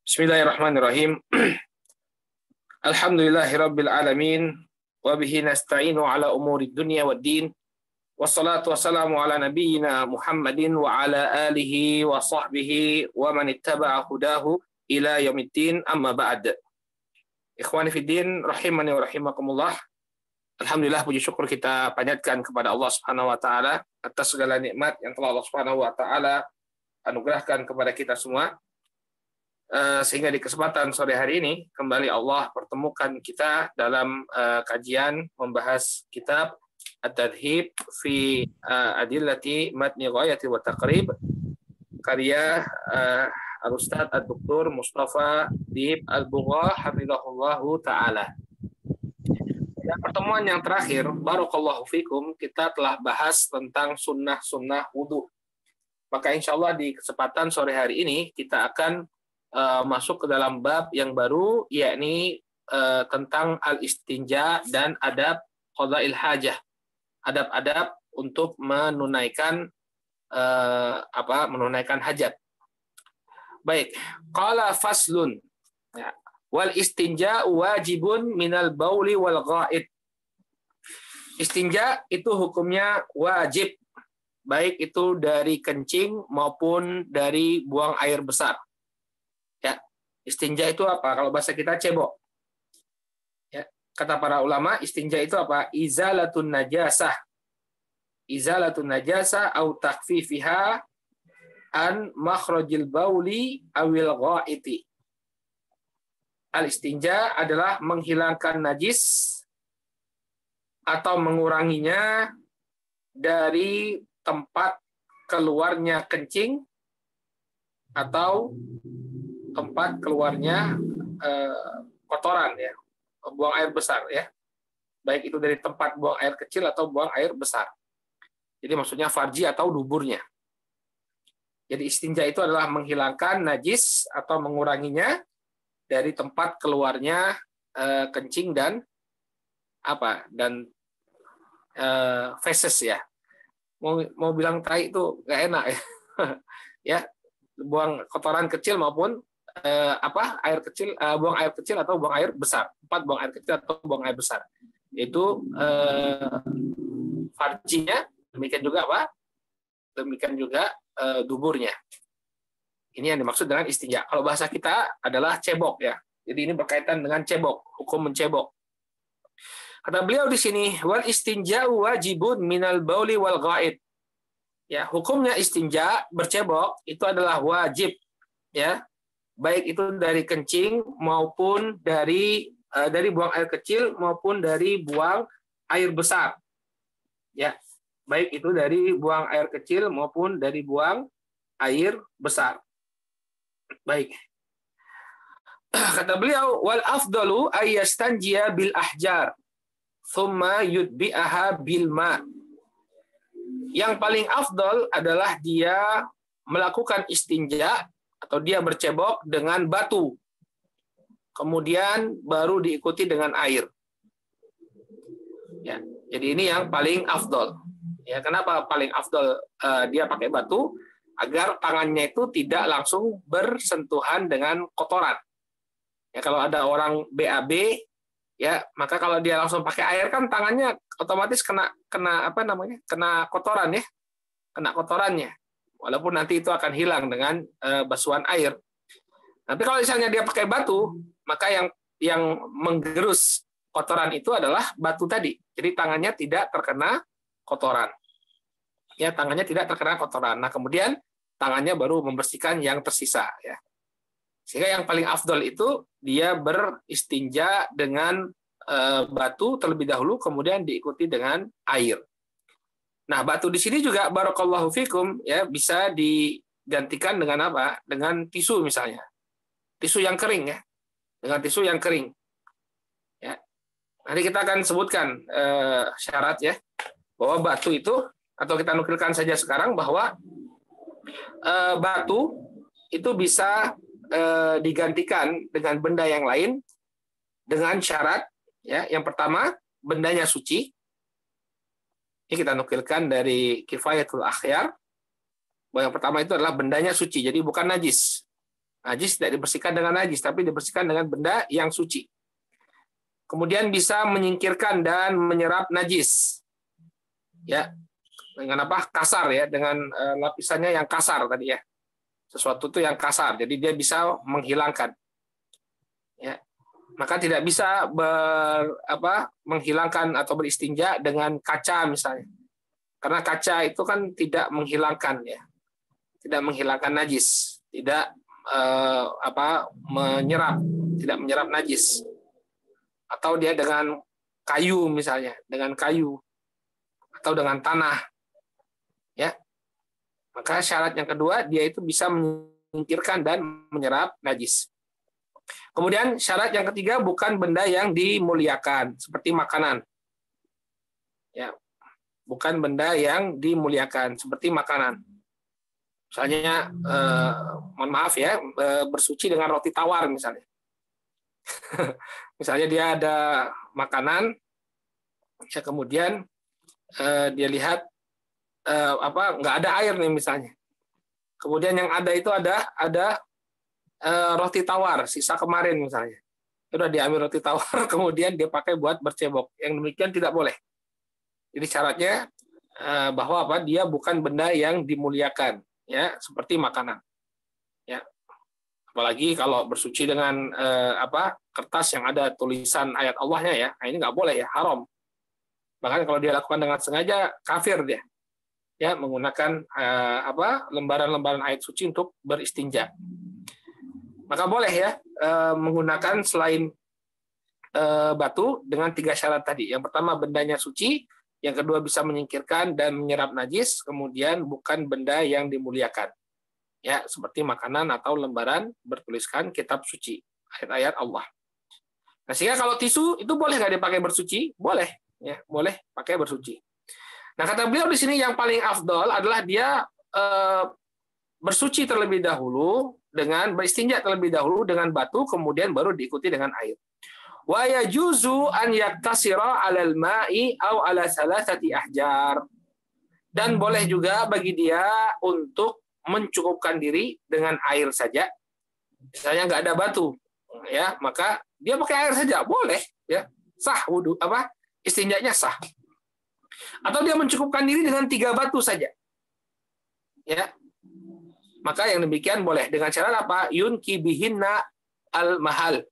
Bismillahirrahmanirrahim. Alhamdulillahirabbil alamin wa bihi nasta'inu ala umuri dunya waddin. Wassalatu wassalamu ala nabiyyina Muhammadin wa ala alihi wa sahbihi wa man ittaba'a hudahu ila yaumiddin, amma ba'd. Ikhwani fiddin rahimani wa rahimakumullah. Alhamdulillah, puji syukur kita panjatkan kepada Allah Subhanahu wa taala atas segala nikmat yang telah Allah Subhanahu wa taala anugerahkan kepada kita semua. Sehingga di kesempatan sore hari ini kembali Allah pertemukan kita dalam kajian membahas kitab At-Tadhib fi Adillati Matni Ghayati wa Taqrib karya Al-Ustadz Ad-Doktor Mustafa Dib Al-Bugha hafizahullahu ta'ala. Dan pertemuan yang terakhir, barakallahu fikum, kita telah bahas tentang sunnah-sunnah wudhu. Maka insya Allah di kesempatan sore hari ini kita akan masuk ke dalam bab yang baru, yakni tentang al-istinja dan adab qada'il hajah, adab-adab untuk menunaikan menunaikan hajat. Baik, qala faslun, ya. Wal istinja wajibun minal bauli wal ghaid. Istinja itu hukumnya wajib, baik itu dari kencing maupun dari buang air besar. Ya, istinja itu apa? Kalau bahasa kita cebok. Ya, kata para ulama, istinja itu apa? Izalatun najasah. Izalatun najasah au takhfifiha an makhrajil bauli awil ghaiti. Al-istinja adalah menghilangkan najis atau menguranginya dari tempat keluarnya kencing atau tempat keluarnya kotoran, ya, buang air besar, ya, baik itu dari tempat buang air kecil atau buang air besar. Jadi maksudnya farji atau duburnya. Jadi istinja itu adalah menghilangkan najis atau menguranginya dari tempat keluarnya kencing dan feses, ya. Mau bilang tai itu nggak enak, ya. Ya, buang kotoran kecil maupun air kecil, buang air kecil atau buang air besar, tempat buang air kecil atau buang air besar, itu farjinya, demikian juga duburnya. Ini yang dimaksud dengan istinja. Kalau bahasa kita adalah cebok, ya. Jadi ini berkaitan dengan cebok, hukum mencebok. Kata beliau di sini, wal istinja wajibun minal bauli wal ghaid. Ya, hukumnya istinja, bercebok, itu adalah wajib, ya, baik itu dari kencing maupun dari buang air kecil maupun dari buang air besar, ya, baik itu dari buang air kecil maupun dari buang air besar. Baik, kata beliau, wal afdalu ayyastanjiya bil ahjar thumma yudbi'aha bil ma. Yang paling afdal adalah dia melakukan istinja atau dia bercebok dengan batu, kemudian baru diikuti dengan air. Ya, jadi ini yang paling afdal. Ya, kenapa paling afdal dia pakai batu? Agar tangannya itu tidak langsung bersentuhan dengan kotoran. Ya, kalau ada orang BAB, ya, maka kalau dia langsung pakai air kan tangannya otomatis kena kotoran, ya, kena kotorannya. Walaupun nanti itu akan hilang dengan basuhan air. Tapi kalau misalnya dia pakai batu, maka yang menggerus kotoran itu adalah batu tadi. Jadi tangannya tidak terkena kotoran. Ya, tangannya tidak terkena kotoran. Nah, kemudian tangannya baru membersihkan yang tersisa, ya. Sehingga yang paling afdol itu dia beristinja dengan batu terlebih dahulu, kemudian diikuti dengan air. Nah, batu di sini juga barakallahu fikum, ya, bisa digantikan dengan apa? Dengan tisu misalnya. Tisu yang kering, ya. Dengan tisu yang kering. Ya. Nanti kita akan sebutkan syarat, ya, bahwa batu itu, atau kita nukilkan saja sekarang bahwa batu itu bisa digantikan dengan benda yang lain dengan syarat, ya, yang pertama bendanya suci. Ini kita nukilkan dari Kifayatul Akhyar, bahwa yang pertama itu adalah bendanya suci, jadi bukan najis. Najis tidak dibersihkan dengan najis, tapi dibersihkan dengan benda yang suci. Kemudian bisa menyingkirkan dan menyerap najis. Ya, dengan apa? Kasar ya, dengan lapisannya yang kasar tadi ya. Sesuatu itu yang kasar, jadi dia bisa menghilangkan. Ya. Maka tidak bisa menghilangkan atau beristinja dengan kaca misalnya. Karena kaca itu kan tidak menghilangkan ya. Tidak menghilangkan najis, tidak tidak menyerap najis. Atau dia dengan kayu misalnya, dengan kayu atau dengan tanah. Ya. Maka syarat yang kedua, dia itu bisa menyingkirkan dan menyerap najis. Kemudian syarat yang ketiga, bukan benda yang dimuliakan seperti makanan. Ya. Bukan benda yang dimuliakan seperti makanan. Misalnya, mohon maaf ya, bersuci dengan roti tawar misalnya. Misalnya dia ada makanan, ya kemudian dia lihat nggak ada air nih misalnya. Kemudian yang ada itu ada roti tawar sisa kemarin misalnya. Sudah diambil roti tawar, kemudian dia pakai buat bercebok. Yang demikian tidak boleh. Jadi syaratnya bahwa dia bukan benda yang dimuliakan, ya seperti makanan. Ya. Apalagi kalau bersuci dengan kertas yang ada tulisan ayat Allahnya ya, nah ini nggak boleh ya, haram. Bahkan kalau dia lakukan dengan sengaja, kafir dia. Ya, menggunakan lembaran-lembaran ayat suci untuk beristinja. Maka boleh ya menggunakan selain batu dengan 3 syarat tadi. Yang pertama bendanya suci, yang kedua bisa menyingkirkan dan menyerap najis, kemudian bukan benda yang dimuliakan. Ya, seperti makanan atau lembaran bertuliskan kitab suci, ayat-ayat Allah. Nah, sehingga kalau tisu itu boleh nggak dipakai bersuci? Boleh, ya, boleh pakai bersuci. Nah, kata beliau di sini yang paling afdol adalah dia bersuci terlebih dahulu dengan beristinja terlebih dahulu dengan batu, kemudian baru diikuti dengan air. Wa yajuzu an yaktasira 'alal ma'i aw 'ala salasati ahjar. Dan boleh juga bagi dia untuk mencukupkan diri dengan air saja. Misalnya nggak ada batu, ya maka dia pakai air saja, boleh, ya sah wudu istinjanya sah. Atau dia mencukupkan diri dengan 3 batu saja, ya maka yang demikian boleh dengan syarat apa? Yunki bihinna al mahal,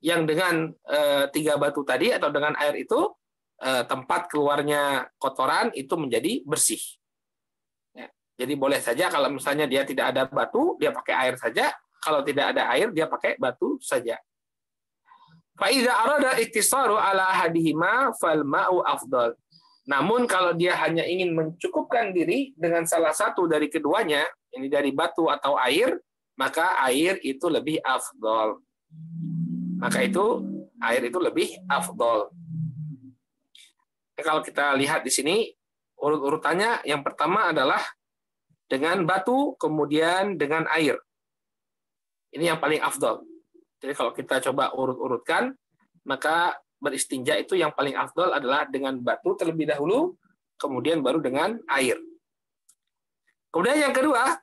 yang dengan 3 batu tadi atau dengan air itu tempat keluarnya kotoran itu menjadi bersih. Jadi boleh saja kalau misalnya dia tidak ada batu, dia pakai air saja. Kalau tidak ada air, dia pakai batu saja. Fa idza arada iktisaru ala ahadihima fal ma'u afdal. Namun kalau dia hanya ingin mencukupkan diri dengan salah satu dari keduanya, ini dari batu atau air, maka air itu lebih afdal. Maka itu air itu lebih afdal. Kalau kita lihat di sini urut-urutannya, yang pertama adalah dengan batu, kemudian dengan air. Ini yang paling afdal. Jadi kalau kita coba urut-urutkan, maka beristinja itu yang paling afdal adalah dengan batu terlebih dahulu, kemudian baru dengan air. Kemudian yang kedua,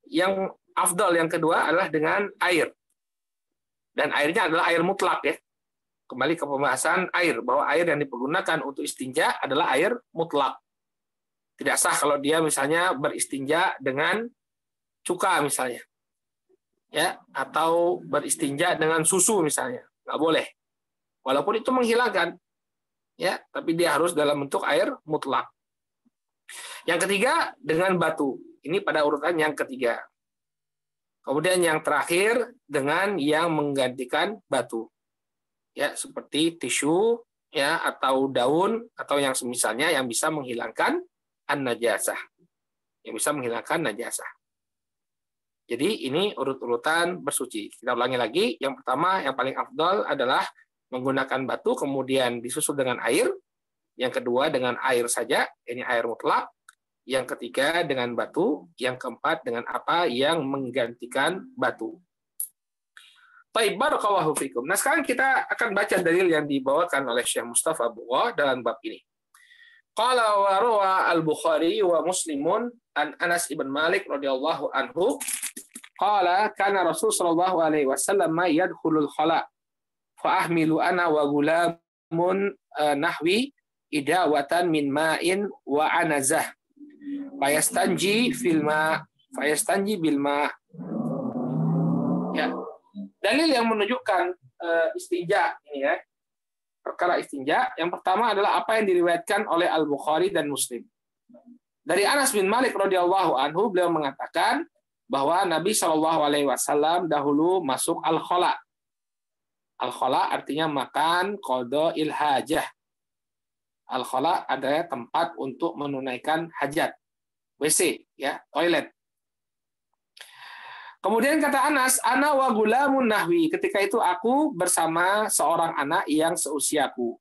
yang afdal yang kedua adalah dengan air. Dan airnya adalah air mutlak ya. Kembali ke pembahasan air, bahwa air yang dipergunakan untuk istinja adalah air mutlak. Tidak sah kalau dia misalnya beristinja dengan cuka misalnya, ya, atau beristinja dengan susu misalnya, nggak boleh. Walaupun itu menghilangkan, ya, tapi dia harus dalam bentuk air mutlak. Yang ketiga dengan batu. Ini pada urutan yang ketiga. Kemudian yang terakhir dengan yang menggantikan batu, ya, seperti tisu, ya, atau daun atau yang semisalnya yang bisa menghilangkan an-najasah, yang bisa menghilangkan najasah. Jadi ini urut-urutan bersuci. Kita ulangi lagi. Yang pertama, yang paling afdal adalah menggunakan batu, kemudian disusul dengan air. Yang kedua dengan air saja, ini air mutlak. Yang ketiga dengan batu. Yang keempat dengan apa yang menggantikan batu. Baik, barakallahu fikum. Nah, sekarang kita akan baca dalil yang dibawakan oleh Syekh Mustafa Bughah dalam bab ini. Qala wa rawa al-Bukhari wa Muslimun an Anas ibn Malik radhiyallahu anhu qala kana Rasul sallallahu alaihi wasallam yadkhulul khala fa ahmilu ana wa gulamun nahwi idawatan min ma'in wa anazah fayastanji bil ma. Ya. Dalil yang menunjukkan istinja ini ya. Perkara istinja yang pertama adalah apa yang diriwayatkan oleh Al-Bukhari dan Muslim. Dari Anas bin Malik radhiyallahu anhu, beliau mengatakan bahwa Nabi Shallallahu alaihi wasallam dahulu masuk al-khala. Al-khala artinya makan qada'il hajah. Al-khala adalah tempat untuk menunaikan hajat. WC ya, toilet. Kemudian kata Anas, ana wa gulamun nahwi. Ketika itu aku bersama seorang anak yang seusiaku.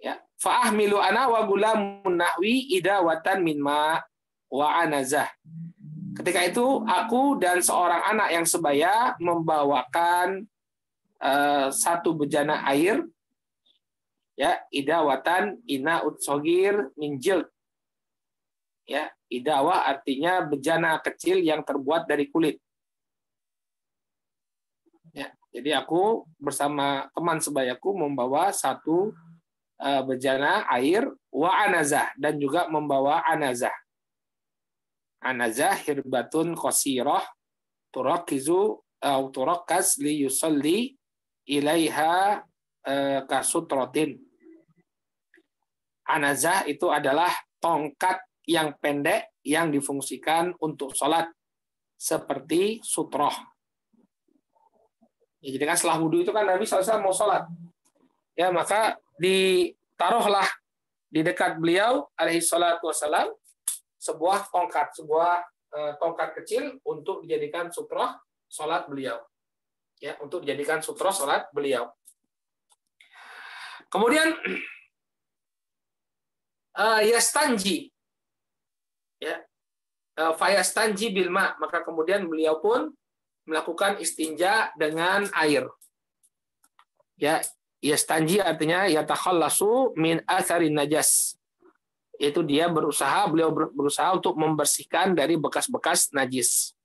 Ya, fa ahmilu ana wa gulamun nahwi idawatan min ma wa anazah. Ketika itu aku dan seorang anak yang sebaya membawakan satu bejana air, ya, idawatan inaut sogir min jild. Ya, idawah artinya bejana kecil yang terbuat dari kulit. Ya, jadi aku bersama teman sebayaku membawa satu bejana air wa anazah dan juga membawa anazah. Anazah hirbatun qasirah turakizu atau turakas li yusalli ilaiha kasutrotin. Anazah itu adalah tongkat yang pendek yang difungsikan untuk sholat seperti sutroh. Ya, jadi kan setelah wudhu itu kan Nabi SAW mau sholat. Ya, maka ditaruhlah di dekat beliau alaihi salatu wassalam sebuah tongkat kecil untuk dijadikan sutroh sholat beliau. Ya, untuk dijadikan sutroh sholat beliau. Kemudian yastanji. Ya, fayastanji bil ma, maka kemudian beliau pun melakukan istinja dengan air. Ya, yastanji artinya yatakhallasu min atharin najas. Itu beliau berusaha untuk membersihkan dari bekas-bekas najis.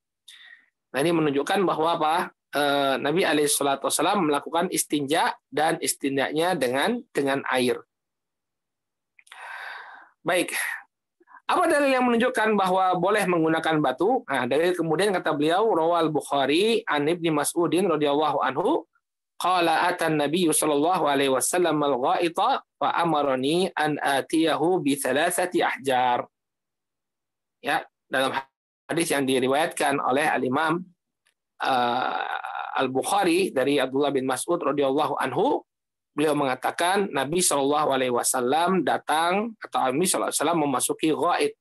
Nah, ini menunjukkan bahwa Nabi alaihi salatu wasallam melakukan istinja dan istinjanya dengan air. Baik. Apa dalil yang menunjukkan bahwa boleh menggunakan batu? Nah, dalil kemudian kata beliau, rawal Bukhari an Ibnu Mas'udin radhiyallahu anhu, qala atan Nabiy sallallahu alaihi wasallam al-gha'ita fa amarani an atiyahu bi thalathati ahjar. Ya, dalam hadis yang diriwayatkan oleh Al-Imam Al-Bukhari dari Abdullah bin Mas'ud radhiyallahu anhu, beliau mengatakan Nabi Shallallahu Alaihi Wasallam datang atau Nabi Shallallahu Alaihi Wasallam memasuki ghaib.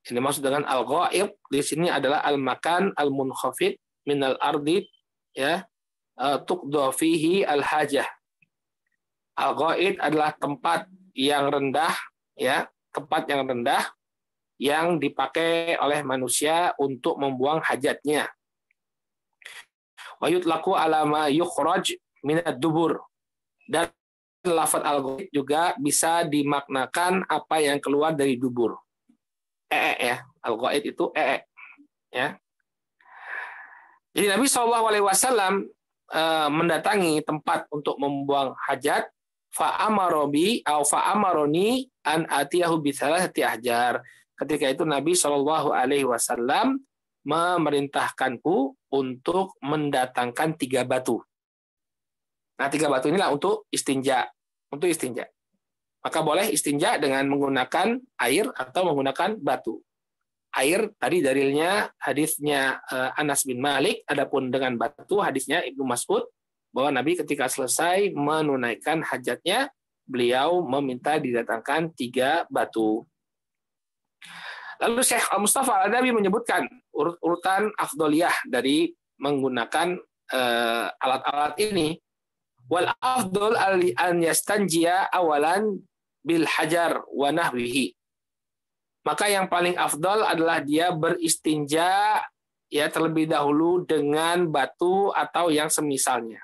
Ini maksud dengan al-ghaib di sini adalah al-makan al-munkhafid min al-ardi, ya, tuqda fihi al-hajah. Al-ghaib adalah tempat yang rendah, ya, tempat yang rendah yang dipakai oleh manusia untuk membuang hajatnya. Wa yutlaqu ala ma yukhraj min ad-dubur. Dan lafaz al-ghaib juga bisa dimaknakan apa yang keluar dari dubur. Ya, al-ghaib itu ya. Jadi Nabi SAW mendatangi tempat untuk membuang hajat, fa'amaroni an atiyahu bi thalathati ahjar. Ketika itu Nabi SAW memerintahkanku untuk mendatangkan 3 batu. Nah, 3 batu inilah untuk istinja. Maka boleh istinja dengan menggunakan air atau menggunakan batu. Air tadi dalilnya hadisnya Anas bin Malik, adapun dengan batu hadisnya Ibnu Mas'ud bahwa Nabi ketika selesai menunaikan hajatnya, beliau meminta didatangkan 3 batu. Lalu Syekh Mustafa Al-Adawi menyebutkan urutan afdoliyah dari menggunakan alat-alat ini. Wal afdol an yastanjiya awalan bil hajar wa nahwihi. Maka yang paling afdol adalah dia beristinja ya terlebih dahulu dengan batu atau yang semisalnya.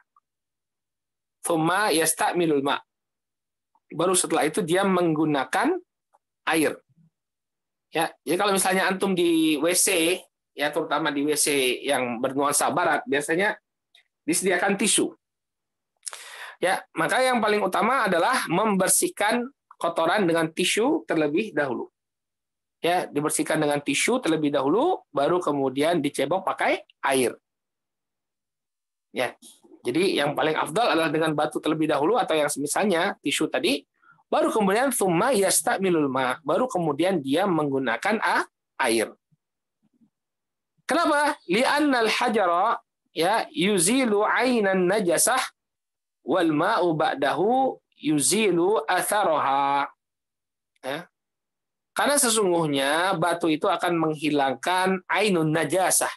Tsumma yastamilul ma. Baru setelah itu dia menggunakan air. Ya, jadi kalau misalnya antum di WC ya terutama di WC yang bernuansa barat, biasanya disediakan tisu. Ya, maka yang paling utama adalah membersihkan kotoran dengan tisu terlebih dahulu. Ya, dibersihkan dengan tisu terlebih dahulu, baru kemudian dicebok pakai air. Ya, jadi yang paling afdal adalah dengan batu terlebih dahulu atau yang semisalnya tisu tadi, baru kemudian tsumma yastamilul ma, baru kemudian dia menggunakan air. Kenapa? Li'annal hajara ya yuzilu 'ainan najasah wal ma'u ba'dahu yuzilu atharaha. Ya. Karena sesungguhnya batu itu akan menghilangkan ainun najasah,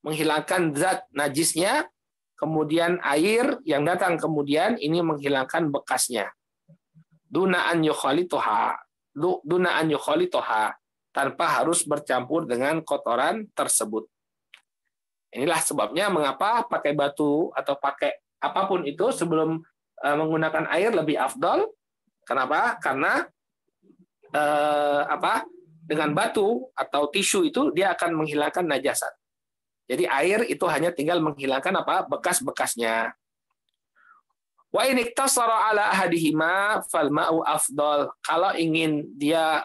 menghilangkan zat najisnya, kemudian air yang datang kemudian ini menghilangkan bekasnya. Duna an yukhalitoha, tanpa harus bercampur dengan kotoran tersebut. Inilah sebabnya mengapa pakai batu atau pakai apapun itu sebelum menggunakan air lebih afdal. Kenapa? Karena dengan batu atau tisu itu dia akan menghilangkan najasat. Jadi air itu hanya tinggal menghilangkan bekas-bekasnya. Wa in iktasara ala ahadihima fal ma'u afdal. Kalau ingin dia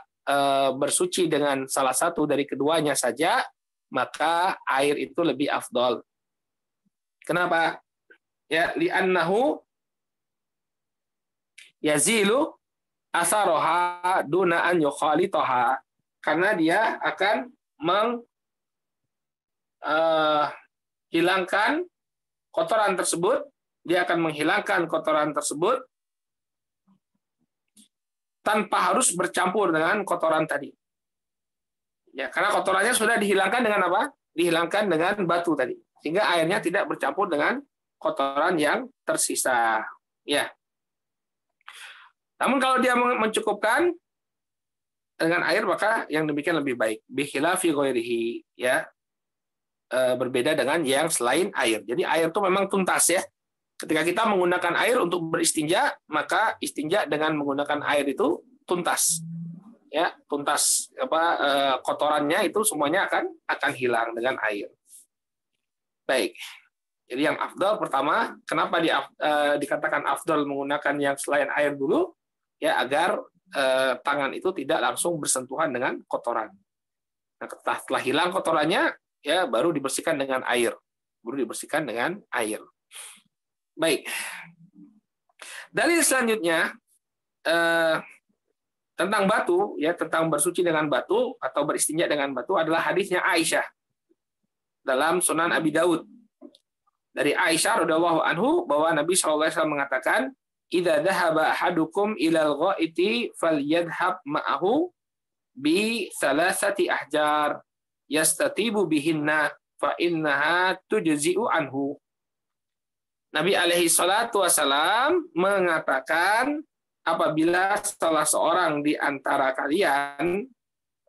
bersuci dengan salah satu dari keduanya saja, maka air itu lebih afdal. Kenapa? Ya, li'annahu yazilu asaroha duna an yukhalitoha. Karena dia akan menghilangkan kotoran tersebut, dia akan menghilangkan kotoran tersebut tanpa harus bercampur dengan kotoran tadi. Ya, karena kotorannya sudah dihilangkan dengan apa? Dihilangkan dengan batu tadi. Sehingga airnya tidak bercampur dengan kotoran yang tersisa. Ya. Namun kalau dia mencukupkan dengan air, maka yang demikian lebih baik. Bikhilafi ghairihi, ya. Berbeda dengan yang selain air. Jadi air itu memang tuntas ya. Ketika kita menggunakan air untuk beristinja, maka istinja dengan menggunakan air itu tuntas. Ya, tuntas kotorannya itu semuanya akan hilang dengan air. Baik. Jadi yang afdal pertama, kenapa dikatakan afdal menggunakan yang selain air dulu? Ya, agar tangan itu tidak langsung bersentuhan dengan kotoran. Nah, setelah hilang kotorannya, ya baru dibersihkan dengan air. Baru dibersihkan dengan air. Baik. Dalil selanjutnya tentang batu, ya tentang bersuci dengan batu atau beristinja dengan batu adalah hadisnya Aisyah dalam Sunan Abi Daud. Dari Aisyah radhiyallahu anhu bahwa Nabi sallallahu alaihi wasallam mengatakan, "Idza dhahaba ahadukum ilal ghaiti falyadhhab ma'ahu bi thalathati ahjar yastatibu bihinna fa innaha tujzi'u anhu." Nabi alaihi salatu wasalam mengatakan, apabila salah seorang di antara kalian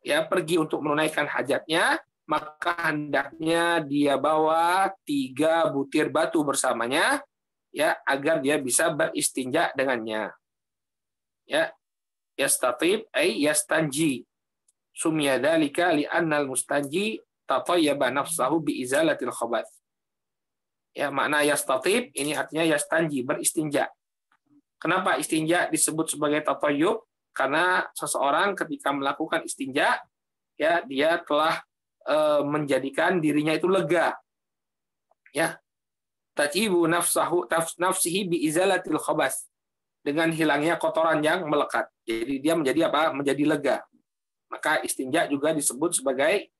ya pergi untuk menunaikan hajatnya, maka hendaknya dia bawa 3 butir batu bersamanya, ya agar dia bisa beristinja dengannya. Ya, yastatib ay yastanji. Sumya dzalika li'annal mustanji tatayyaba nafsahu bi izalatil khabath. Ya, makna yastatib ini artinya yastanji, beristinja. Kenapa istinja disebut sebagai tatayyub? Karena seseorang ketika melakukan istinja, ya dia telah menjadikan dirinya itu lega. Ya. Tajibu nafsihi bi izalatil khabas. Dengan hilangnya kotoran yang melekat. Jadi dia menjadi apa? Menjadi lega. Maka istinja juga disebut sebagai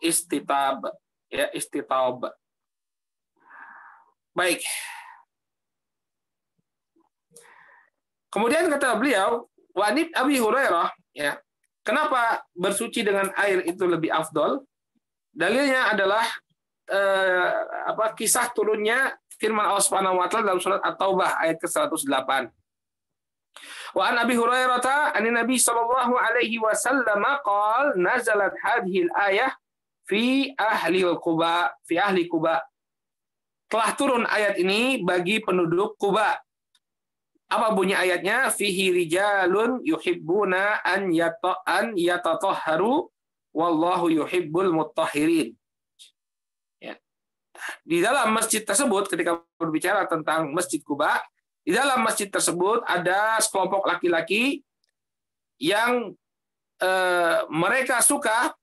istitab, ya istitab. Baik. Kemudian kata beliau, wanit Abi Hurairah, ya. Kenapa bersuci dengan air itu lebih afdol? Dalilnya adalah kisah turunnya firman Allah Subhanahu wa taala dalam surat At-Taubah ayat ke-108. Wa an Abi Hurairah an Nabi sallallahu alaihi wasallam qala nazalat hadhihi al-ayah fi ahli Quba, Telah turun ayat ini bagi penduduk Quba. Apa bunyi ayatnya? Fihi rijalun yuhibbuna an yatatahharu wallahu yuhibbul mutahhirin. Ya. Di dalam masjid tersebut, ketika berbicara tentang Masjid Quba, di dalam masjid tersebut ada sekelompok laki-laki yang mereka suka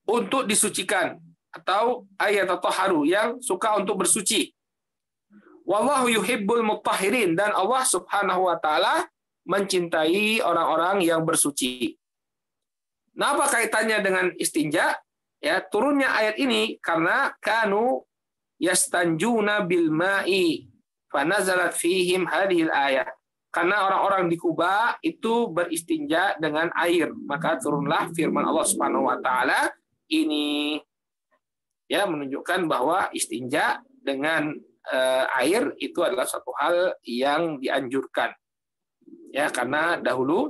untuk disucikan, atau ayat atau haru, yang suka untuk bersuci. Wallahu yuhibbul mutahhirin, dan Allah Subhanahu wa taala mencintai orang-orang yang bersuci. Nah, apa kaitannya dengan istinja? Ya, turunnya ayat ini karena kanu yastanjuna bil ma'i fanazalat fihim hadhil ayat. Karena orang-orang di Kuba itu beristinja dengan air, maka turunlah firman Allah Subhanahu wa taala ini, ya, menunjukkan bahwa istinja dengan air itu adalah satu hal yang dianjurkan, ya, karena dahulu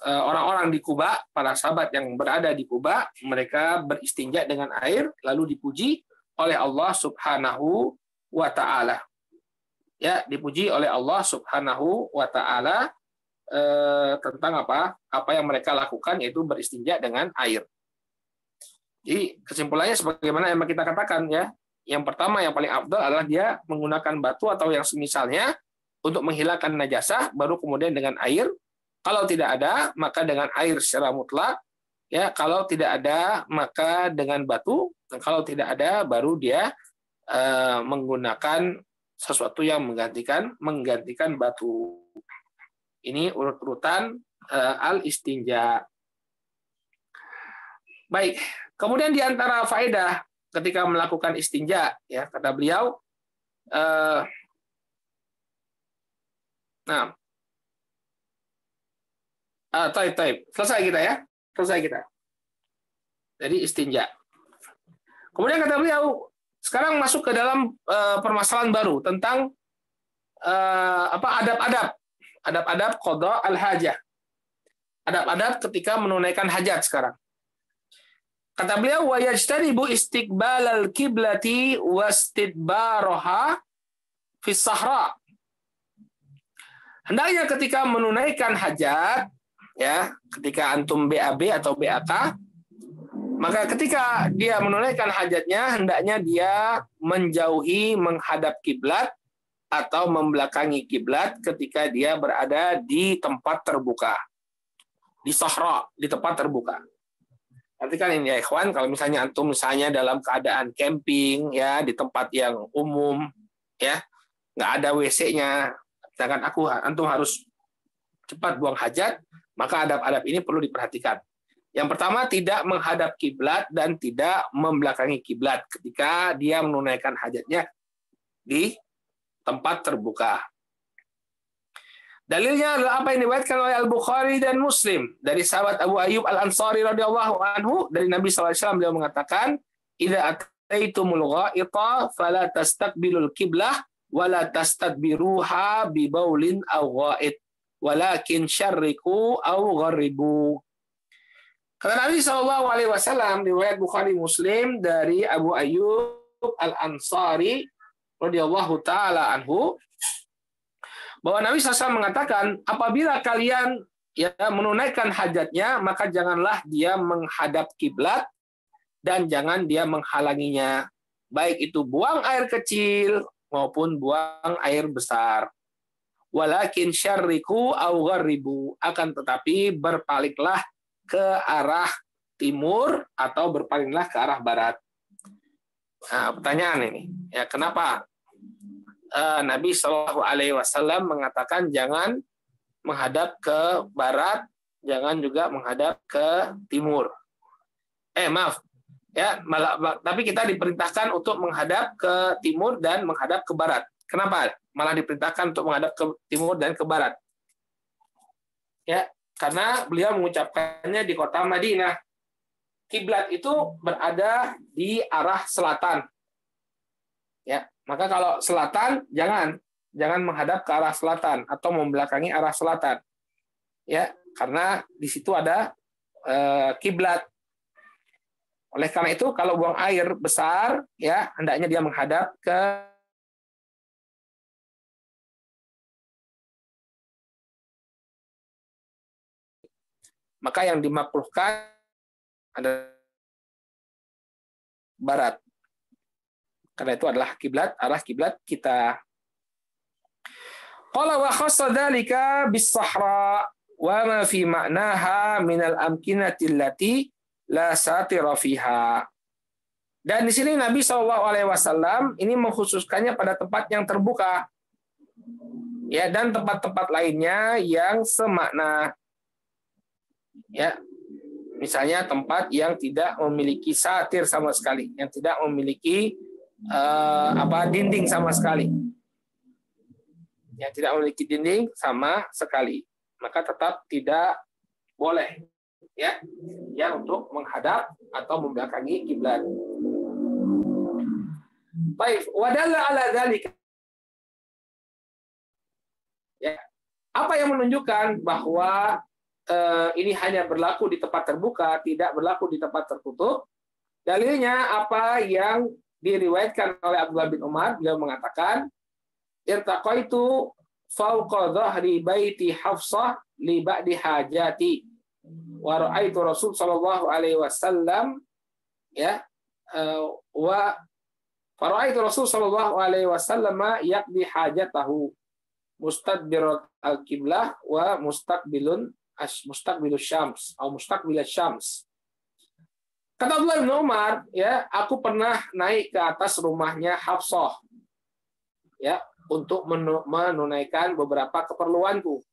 orang-orang di Kuba, para sahabat yang berada di Kuba, mereka beristinja dengan air lalu dipuji oleh Allah Subhanahu wa taala, ya, dipuji oleh Allah Subhanahu wa taala tentang apa yang mereka lakukan, yaitu beristinja dengan air. Jadi kesimpulannya sebagaimana yang kita katakan, ya, yang pertama yang paling afdal adalah dia menggunakan batu atau yang semisalnya untuk menghilangkan najasah, baru kemudian dengan air. Kalau tidak ada, maka dengan air secara mutlak, ya. Kalau tidak ada, maka dengan batu. Dan kalau tidak ada, baru dia menggunakan sesuatu yang menggantikan batu. Ini urut-urutan al-istinja. Baik. Kemudian di antara faedah ketika melakukan istinja, ya, kata beliau, taib. Selesai kita. Jadi istinja. Kemudian kata beliau, sekarang masuk ke dalam permasalahan baru tentang adab-adab qada al-hajah. Adab-adab ketika menunaikan hajat sekarang. Kata beliau, wa yajtanibu istiqbalal kiblati wastidbaraha fis sahra. Hendaknya ketika menunaikan hajat, ya, ketika antum BAB atau BAK, maka ketika dia menunaikan hajatnya, hendaknya dia menjauhi menghadap kiblat atau membelakangi kiblat ketika dia berada di tempat terbuka, di sahra, di tempat terbuka. Nanti kan ini, ya ikhwan, kalau misalnya antum dalam keadaan camping, ya, di tempat yang umum, ya, nggak ada WC-nya, sedangkan antum harus cepat buang hajat, maka adab-adab ini perlu diperhatikan. Yang pertama, tidak menghadap kiblat dan tidak membelakangi kiblat ketika dia menunaikan hajatnya di tempat terbuka. Dalilnya adalah apa yang diriwayatkan oleh Al-Bukhari dan Muslim dari sahabat Abu Ayyub Al-Ansari radhiyallahu anhu, dari Nabi SAW, beliau mengatakan, "Idza ataitumul gha'ita fala tastaqbilul qiblah wa la tastadbiruha bi baulin aw gha'it, walakin syarriku aw gharribu." Kata Nabi SAW, riwayat Bukhari Muslim dari Abu Ayyub Al-Ansari radhiyallahu taala anhu, bahwa Nabi SAW mengatakan, apabila kalian, ya, menunaikan hajatnya, maka janganlah dia menghadap kiblat dan jangan dia menghalanginya, baik itu buang air kecil maupun buang air besar. Walakin syarriku aw gharribu, akan tetapi berpaliklah ke arah timur atau berpalinglah ke arah barat. Nah, pertanyaan ini, ya, kenapa Nabi Shallallahu Alaihi Wasallam mengatakan jangan menghadap ke barat, jangan juga menghadap ke timur. Maaf, ya, tapi kita diperintahkan untuk menghadap ke timur dan menghadap ke barat. Kenapa malah diperintahkan untuk menghadap ke timur dan ke barat? Ya, karena beliau mengucapkannya di kota Madinah. Kiblat itu berada di arah selatan. Ya, maka kalau selatan jangan menghadap ke arah selatan atau membelakangi arah selatan. Ya, karena di situ ada kiblat. Oleh karena itu kalau buang air besar, ya, hendaknya dia menghadap ke maka yang dimakruhkan adalah barat. Karena itu adalah arah kiblat kita. Qala wa khassa dzalika bis-sahra wa ma fi ma'naha min al-amkinati allati la satira fiha. Dan di sini Nabi SAW ini mengkhususkannya pada tempat yang terbuka, ya, dan tempat-tempat lainnya yang semakna, ya. Misalnya tempat yang tidak memiliki satir sama sekali, yang tidak memiliki dinding sama sekali, yang tidak memiliki dinding sama sekali, maka tetap tidak boleh, ya, untuk menghadap atau membelakangi kiblat. Baik, wadalla ala dzalika. Ya, apa yang menunjukkan bahwa ini hanya berlaku di tempat terbuka, tidak berlaku di tempat tertutup? Dalilnya apa yang diriwayatkan oleh Abdullah bin Umar, beliau mengatakan, irtaqaitu fawqa dhahri baiti Hafsah li ba'di hajati wa ra'aitu Rasul sallallahu alaihi wasallam, ya, wa fara'aitu Rasul sallallahu alaihi wasallam yaqdi hajatahu mustadbirat al-qiblah wa mustaqbilus syams atau mustaqbilas syams. Kata Abdullah bin Umar, ya, aku pernah naik ke atas rumahnya Hafsah, ya, untuk menunaikan beberapa keperluanku.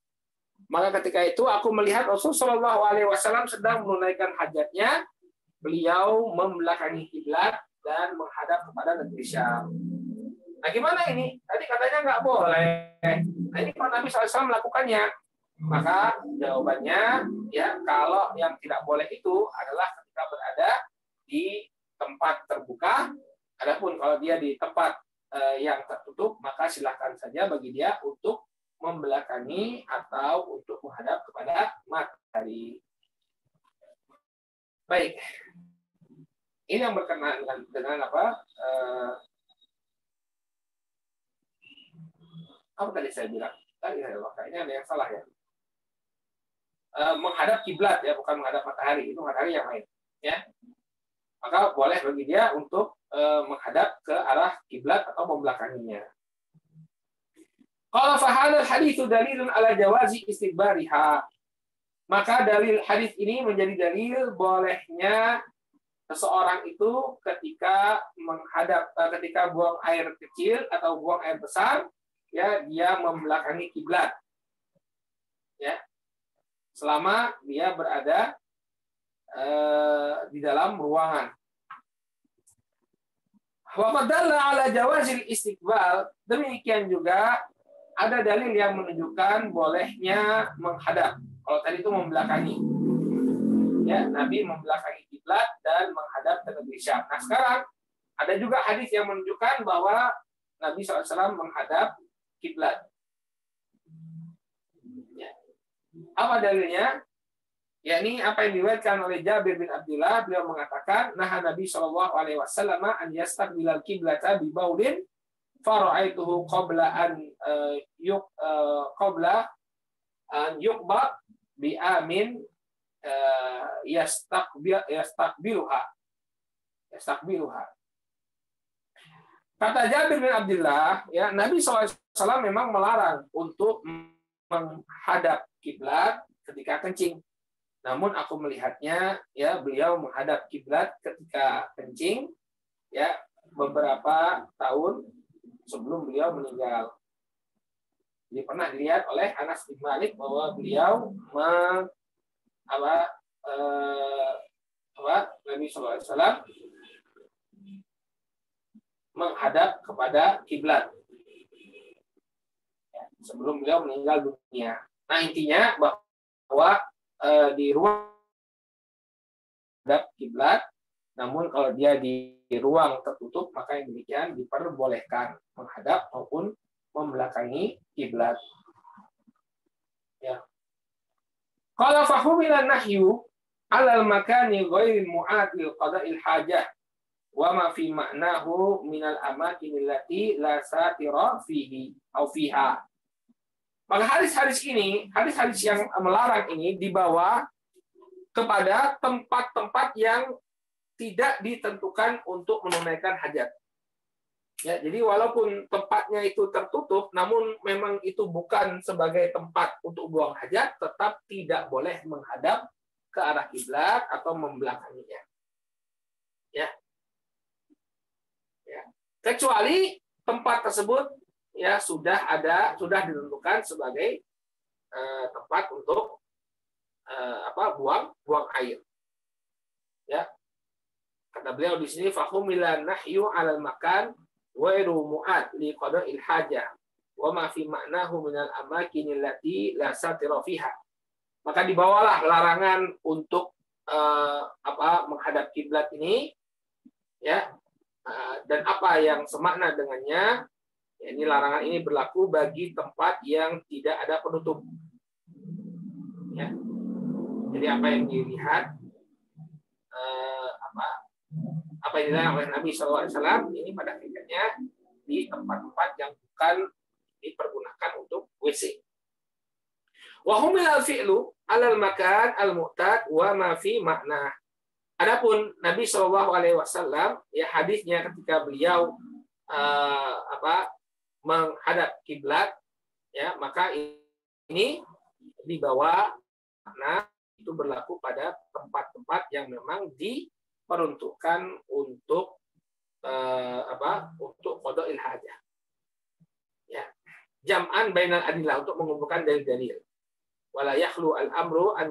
Maka ketika itu aku melihat Rasulullah SAW sedang menunaikan hajatnya. Beliau membelakangi kiblat dan menghadap kepada negeri Syam. Nah, gimana ini? Tadi katanya nggak boleh. Nah, ini kalau Nabi SAW melakukannya, maka jawabannya, ya, kalau yang tidak boleh itu adalah ketika berada di tempat terbuka. Adapun kalau dia di tempat yang tertutup, maka silahkan saja bagi dia untuk membelakangi atau untuk menghadap kepada matahari. Baik, ini yang berkenaan dengan apa? Apa tadi saya bilang? Tadi kayaknya ada yang salah, ya. Menghadap kiblat, ya, bukan menghadap matahari. Itu matahari yang lain, ya. Maka boleh bagi dia untuk menghadap ke arah kiblat atau membelakanginya. Qala fa hadzal haditsu dalilun ala jawazi istighbariha. Maka dalil hadis ini menjadi dalil bolehnya seseorang itu ketika menghadap, ketika buang air kecil atau buang air besar, ya, dia membelakangi kiblat, ya, selama dia berada di dalam ruangan. Wa madalla ala jawazil istiqbal, demikian juga ada dalil yang menunjukkan bolehnya menghadap. Kalau tadi itu membelakangi, ya, Nabi membelakangi kiblat dan menghadap ke negeri Syam. Nah, sekarang ada juga hadis yang menunjukkan bahwa Nabi SAW menghadap kiblat. Ya. Apa dalilnya? Yakni apa yang diriwayatkan oleh Jabir bin Abdullah, beliau mengatakan, nah, Nabi Shallallahu alaihi wasallam an yastaqbilal qiblata bi baulin fara'aituhu qabla an yuqba bi amin yastaqbiluha. Kata Jabir bin Abdullah, ya, Nabi SAW memang melarang untuk menghadap kiblat ketika kencing. Namun aku melihatnya, ya, beliau menghadap kiblat ketika kencing, ya, beberapa tahun sebelum beliau meninggal. Jadi pernah dilihat oleh Anas bin Malik bahwa beliau Nabi SAW menghadap kepada kiblat, ya, sebelum beliau meninggal dunia. Nah, intinya bahwa di ruang menghadap kiblat, namun kalau dia di ruang tertutup, maka yang demikian diperbolehkan menghadap maupun membelakangi kiblat. Ya. Qala fahumila nahyu 'alal makani ghairil mu'adil qada'il hajah wa ma fi ma'nahu minal amakin allati la satira fihi au fiha. Maka hadis-hadis yang melarang ini dibawa kepada tempat-tempat yang tidak ditentukan untuk menunaikan hajat. Ya, jadi walaupun tempatnya itu tertutup, namun memang itu bukan sebagai tempat untuk buang hajat, tetap tidak boleh menghadap ke arah kiblat atau membelakanginya. Ya. Ya. Kecuali tempat tersebut ya sudah ditentukan sebagai tempat untuk buang air. Ya. Kata beliau di sini fahumila nahyu 'alal makan wairu mu'ad li qada'il hajah wa ma fi ma'nahu minal amakin allati la satira fiha. Maka dibawalah larangan untuk menghadap kiblat ini, ya, dan apa yang semakna dengannya. Ya, ini larangan ini berlaku bagi tempat yang tidak ada penutup. Ya. Jadi apa yang dilihat, apa yang dilarang oleh Nabi SAW ini pada hakikatnya di tempat-tempat yang bukan dipergunakan untuk WC. Wa humil al-fi'lu 'alal makan al-mu'tad wa ma fi makna. Adapun Nabi SAW ya hadisnya ketika beliau menghadap kiblat, ya, maka ini dibawa karena itu berlaku pada tempat-tempat yang memang diperuntukkan untuk untuk qada'il hajah. Ya. Jam'an bainal adillah, untuk mengumpulkan dalil-dalil. Wala yakhlu al-amru an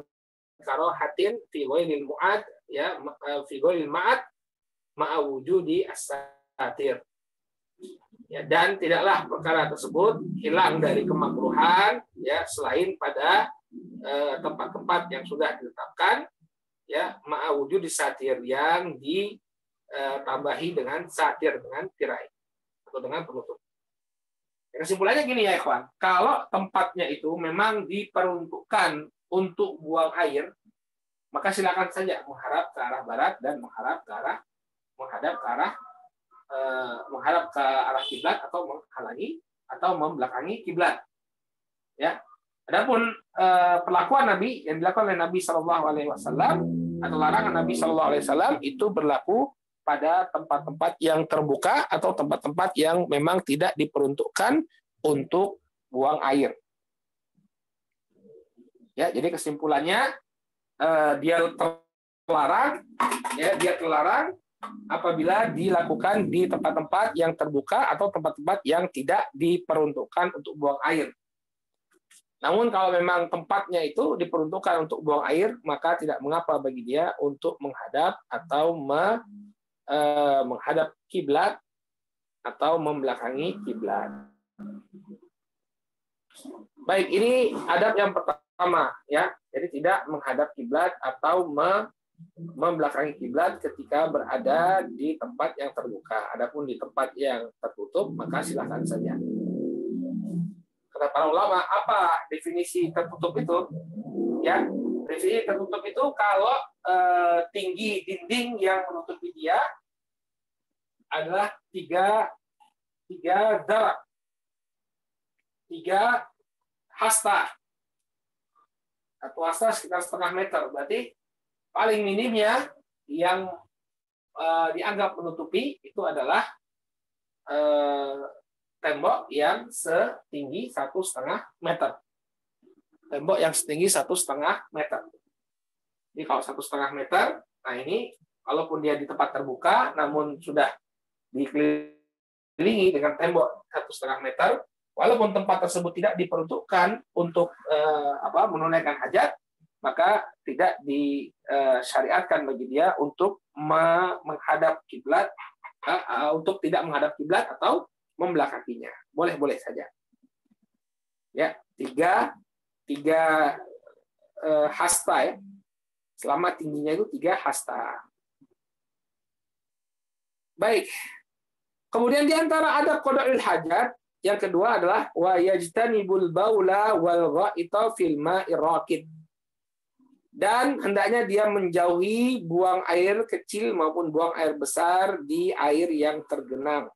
karahatin fi ghairil mu'ad, ya, fi ghairil ma'ad ma'a wujudi as-satir. Ya, dan tidaklah perkara tersebut hilang dari kemakruhan, ya, selain pada tempat-tempat yang sudah ditetapkan, ya, ma'a wujudi satir, yang ditambahi dengan satir, dengan tirai atau dengan penutup. Kesimpulannya gini ya ikhwan, kalau tempatnya itu memang diperuntukkan untuk buang air, maka silakan saja menghadap ke arah barat dan menghadap ke arah kiblat atau menghalangi atau membelakangi kiblat. Ya. Adapun perlakuan Nabi yang dilakukan oleh Nabi Shallallahu Alaihi Wasallam atau larangan Nabi Shallallahu Alaihi Wasallam itu berlaku pada tempat-tempat yang terbuka atau tempat-tempat yang memang tidak diperuntukkan untuk buang air. Ya, jadi kesimpulannya dia terlarang, ya, dia terlarang apabila dilakukan di tempat-tempat yang terbuka atau tempat-tempat yang tidak diperuntukkan untuk buang air. Namun kalau memang tempatnya itu diperuntukkan untuk buang air, maka tidak mengapa bagi dia untuk menghadap atau menghadap kiblat atau membelakangi kiblat. Baik, ini adab yang pertama, ya. Jadi tidak menghadap kiblat atau membelakangi kiblat ketika berada di tempat yang terbuka. Adapun di tempat yang tertutup, maka silakan saja. Kata para ulama, apa definisi tertutup itu? Ya, definisi tertutup itu kalau tinggi dinding yang menutupi dia adalah 3 darat, 3 hasta. Satu hasta sekitar setengah meter. Berarti paling minimnya yang dianggap menutupi itu adalah tembok yang setinggi 1,5 meter. Tembok yang setinggi 1,5 meter. Jadi kalau 1,5 meter, nah ini kalaupun dia di tempat terbuka, namun sudah dikelilingi dengan tembok 1,5 meter, walaupun tempat tersebut tidak diperuntukkan untuk menunaikan hajat, maka tidak disyariatkan bagi dia untuk menghadap kiblat, untuk tidak menghadap kiblat atau membelakanginya. Boleh-boleh saja. Ya, 3 hasta, ya. Selama tingginya itu 3 hasta. Baik. Kemudian di antara adab qada'il hajat yang kedua adalah wa yajtanibul baula wal gha'ita fil ma'ir raqid. Dan hendaknya dia menjauhi buang air kecil maupun buang air besar di air yang tergenang.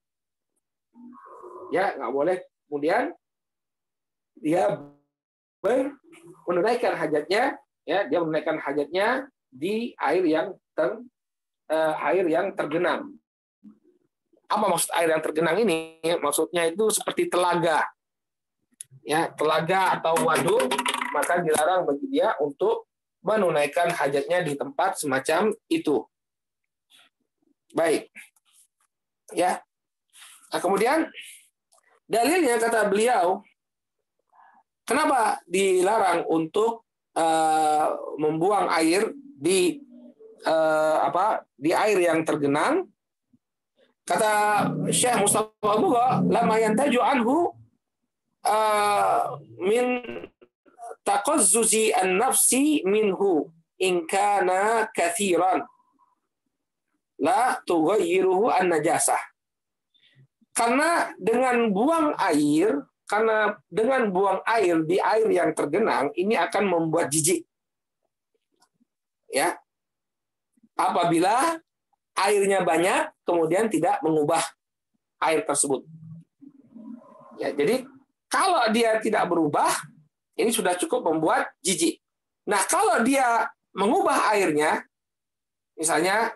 Ya, nggak boleh kemudian dia menunaikan hajatnya, ya, dia menunaikan hajatnya di air yang tergenang. Apa maksud air yang tergenang ini? Maksudnya itu seperti telaga. Ya, telaga atau waduk, maka dilarang bagi dia untuk menunaikan hajatnya di tempat semacam itu. Baik. Ya. Nah, kemudian dalilnya kata beliau, kenapa dilarang untuk membuang air di air yang tergenang? Kata Syekh Mustafa Bugha, lama yantaju anhu min taqazzuzi an-nafsi minhu in kana kathiran la tughayyiruhu an-najasah. Karena dengan buang air di air yang tergenang ini akan membuat jijik. Ya. Apabila airnya banyak kemudian tidak mengubah air tersebut. Ya, jadi kalau dia tidak berubah, ini sudah cukup membuat jijik. Nah, kalau dia mengubah airnya, misalnya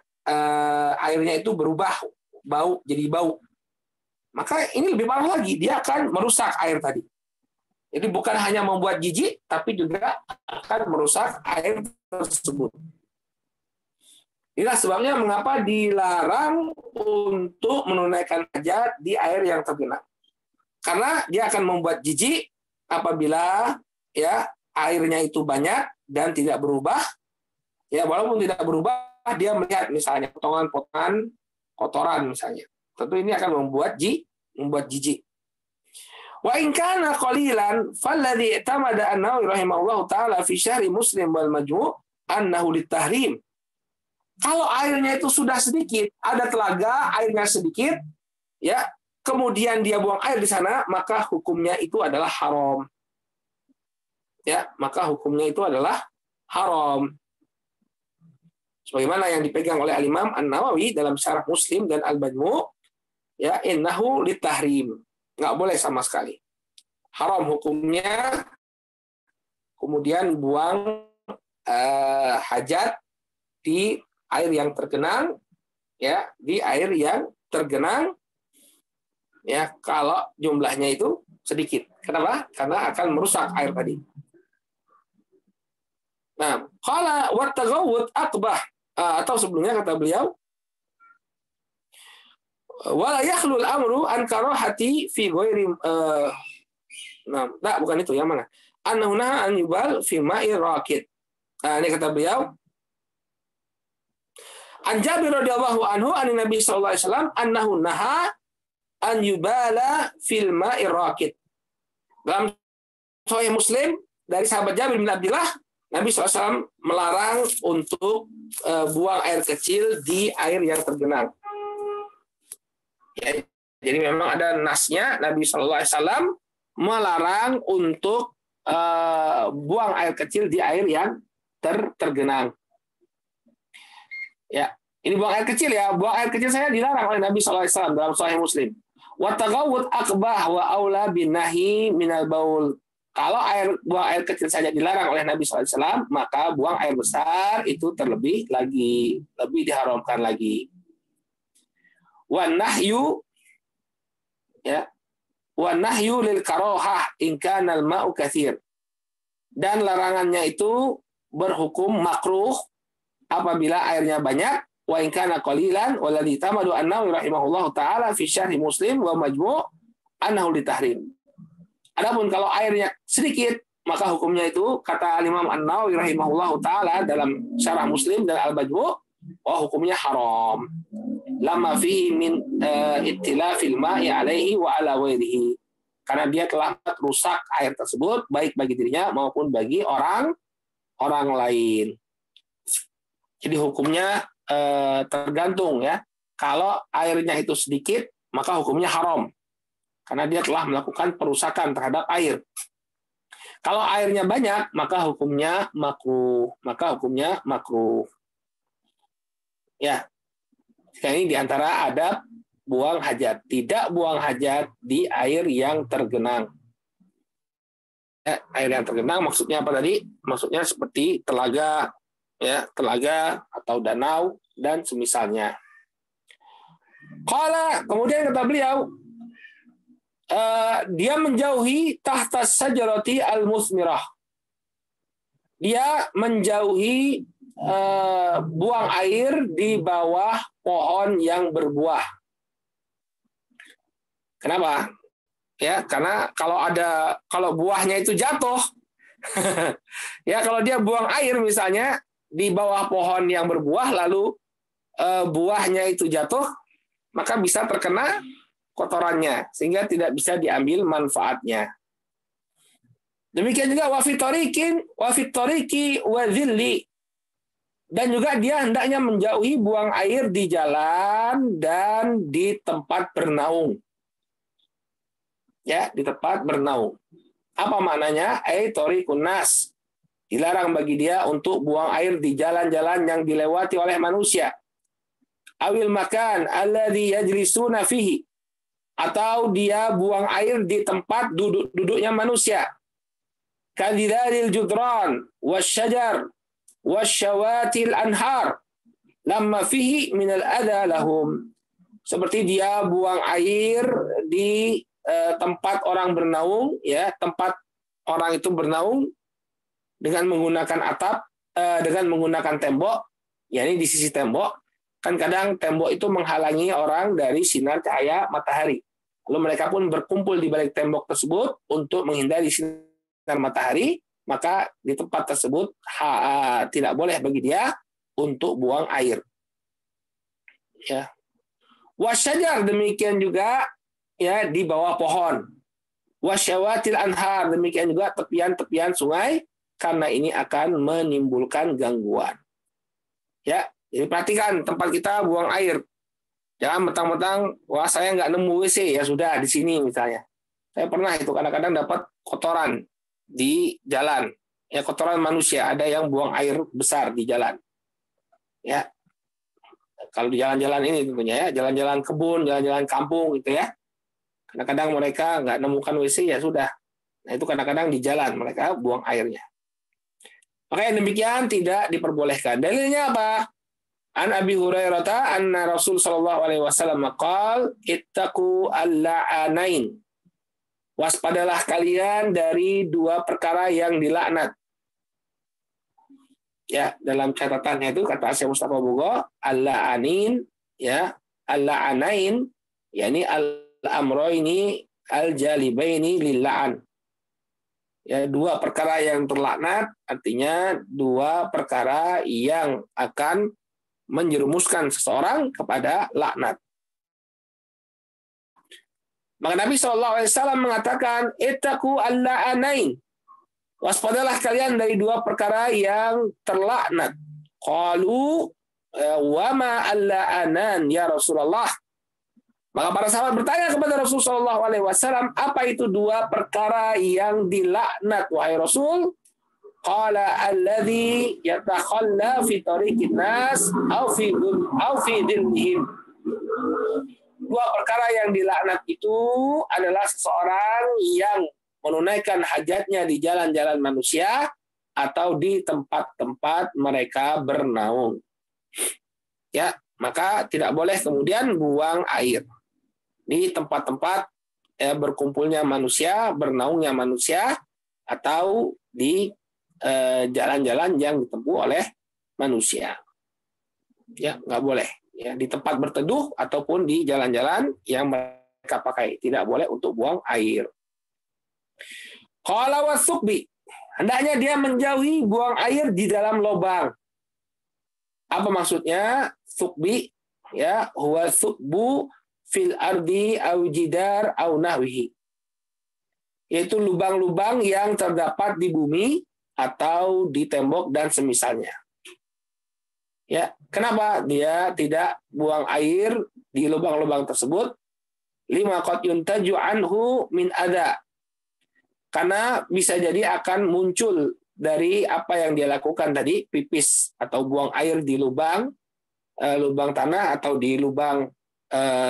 airnya itu berubah jadi bau, maka ini lebih parah lagi, dia akan merusak air tadi. Jadi bukan hanya membuat jijik, tapi juga akan merusak air tersebut. Inilah sebabnya mengapa dilarang untuk menunaikan hajat di air yang tergenang. Karena dia akan membuat jijik apabila ya airnya itu banyak dan tidak berubah. Ya, walaupun tidak berubah, dia melihat misalnya potongan-potongan kotoran misalnya. Tentu ini akan membuat jijik. Wa in kana qalilan falladhi i'tamada an-Nawawi rahimahullahu taala fi syarh Muslim wal Majmu' annahu litahrim. Kalau airnya itu sudah sedikit, ada telaga, airnya sedikit, ya, kemudian dia buang air di sana, maka hukumnya itu adalah haram. Ya, maka hukumnya itu adalah haram. Sebagaimana yang dipegang oleh Al-Imam An-Nawawi dalam Syarah Muslim dan Al-Majmu', ya, innahu litahrim. Nggak boleh sama sekali. Haram hukumnya, kemudian buang hajat di air yang tergenang, ya, di air yang tergenang, ya, kalau jumlahnya itu sedikit. Kenapa? Karena akan merusak air tadi. Nah, qala wa taghawwud aqbah, atau sebelumnya kata beliau, wala yakhlul amru an karahati fi ghairi bukan itu, yang mana? Annahu naha an yubal fi ma'i raqid. Nah, ini kata beliau, An Jabir radhiyallahu anhu an Nabi sallallahu alaihi wasallam annahu naha an yubala fil ma'ir raqid. Dalam Sahih Muslim dari sahabat Jabir bin Abdullah, Nabi SAW melarang untuk buang air kecil di air yang tergenang. Ya, jadi memang ada nasnya, Nabi SAW melarang untuk buang air kecil di air yang tergenang. Ya, ini buang air kecil ya, buang air kecil saya dilarang oleh Nabi SAW dalam Sahih Muslim. Wa taghawwud aqbah wa aula bin nahi minal baul. Kalau buang air kecil saja dilarang oleh Nabi SAW, maka buang air besar itu terlebih lagi, lebih diharamkan lagi. Wan nahyu, ya, wan nahyu lil karahah in kana al ma'u katsir. Dan larangannya itu berhukum makruh apabila airnya banyak, wa in kana qalilan walladzi tamadu an-Nawawi rahimahullahu taala fi syarh Muslim wa Majmu' annahu litahrim. Adapun kalau airnya sedikit, maka hukumnya itu kata Imam An-Nawawi rahimahullahu taala dalam syarah Muslim dan Al-Majmu', hukumnya haram. Lama fihi min ittilafil ma'i alaihi wa ala ghairihi. Karena dia telah merusak air tersebut baik bagi dirinya maupun bagi orang lain. Jadi hukumnya tergantung ya. Kalau airnya itu sedikit, maka hukumnya haram. Karena dia telah melakukan perusakan terhadap air. Kalau airnya banyak, maka hukumnya makruh. Ya. Ini diantara adab buang hajat. Tidak buang hajat di air yang tergenang. Air yang tergenang maksudnya apa tadi? Maksudnya seperti telaga, ya, telaga atau danau dan semisalnya. Qala, kemudian kata beliau, dia menjauhi tahta sajarati al-musmirah. Dia menjauhi buang air di bawah pohon yang berbuah. Kenapa? Ya, karena kalau buahnya itu jatuh, ya kalau dia buang air misalnya di bawah pohon yang berbuah lalu buahnya itu jatuh, maka bisa terkena kotorannya sehingga tidak bisa diambil manfaatnya. Demikian juga wafitoriki wazilli, dan juga dia hendaknya menjauhi buang air di jalan dan di tempat bernaung. Ya, di tempat bernaung. Apa maknanya? Tariqun nas. Dilarang bagi dia untuk buang air di jalan-jalan yang dilewati oleh manusia. Awil makan alladzi yajlisuna fihi, atau dia buang air di tempat duduknya manusia. Kadhilal judran wasyajar wasyawatil anhar lamma fihi minal adha lahum. Seperti dia buang air di tempat orang bernaung, ya, tempat orang itu bernaung dengan menggunakan atap, dengan menggunakan tembok, ya, ini di sisi tembok. Kan kadang tembok itu menghalangi orang dari sinar cahaya matahari. Lalu mereka pun berkumpul di balik tembok tersebut untuk menghindari sinar matahari, maka di tempat tersebut tidak boleh bagi dia untuk buang air. Ya. Wasyajar, demikian juga, ya, di bawah pohon. Wasyawatil anhar, demikian juga tepian-tepian sungai, karena ini akan menimbulkan gangguan. Ya, jadi perhatikan tempat kita buang air. Jangan mentang-mentang, wah saya nggak nemu WC, ya sudah di sini misalnya. Saya pernah itu kadang-kadang dapat kotoran di jalan. Ya, kotoran manusia, ada yang buang air besar di jalan. Ya. Kalau di jalan-jalan ini tentunya, ya, jalan-jalan kebun, jalan-jalan kampung gitu ya. Kadang-kadang mereka nggak nemukan WC, ya sudah. Nah, itu kadang-kadang di jalan mereka buang airnya. Maka yang demikian tidak diperbolehkan. Dalilnya apa? An Abi Hurairah anna Rasul sallallahu alaihi wasallam qala ittaqu al-la'anain. Waspadalah kalian dari dua perkara yang dilaknat. Ya, dalam catatannya itu kata Syekh Mustafa Bugo, al-la'anin, ya, al-la'anain, yakni al-amroini al-jalibaini lil-la'an. Ya, dua perkara yang terlaknat, artinya dua perkara yang akan menjerumuskan seseorang kepada laknat. Maka Nabi SAW mengatakan, ittaqu al-la'anain. Waspadalah kalian dari dua perkara yang terlaknat. Qalu wa ma al-la'anan ya Rasulullah. Maka para sahabat bertanya kepada Rasulullah SAW, apa itu dua perkara yang dilaknat wahai Rasul? Qala alladhi yatakhalla fi tariqin nas aw fi dhillihim. Dua perkara yang dilaknat itu adalah seseorang yang menunaikan hajatnya di jalan-jalan manusia atau di tempat-tempat mereka bernaung. Ya, maka tidak boleh kemudian buang air di tempat-tempat berkumpulnya manusia, bernaungnya manusia, atau di jalan-jalan yang ditempuh oleh manusia. Ya, nggak boleh. Ya, di tempat berteduh ataupun di jalan-jalan yang mereka pakai, tidak boleh untuk buang air. Qala wasukbi, hendaknya dia menjauhi buang air di dalam lubang. Apa maksudnya? Sukbi, ya, huwa sukbu fil ardi au jidar au nahwihi. Yaitu lubang-lubang yang terdapat di bumi atau di tembok dan semisalnya. Ya, kenapa dia tidak buang air di lubang-lubang tersebut? Lima qad yuntaju anhu min adza. Karena bisa jadi akan muncul dari apa yang dia lakukan tadi, pipis atau buang air di lubang tanah atau di lubang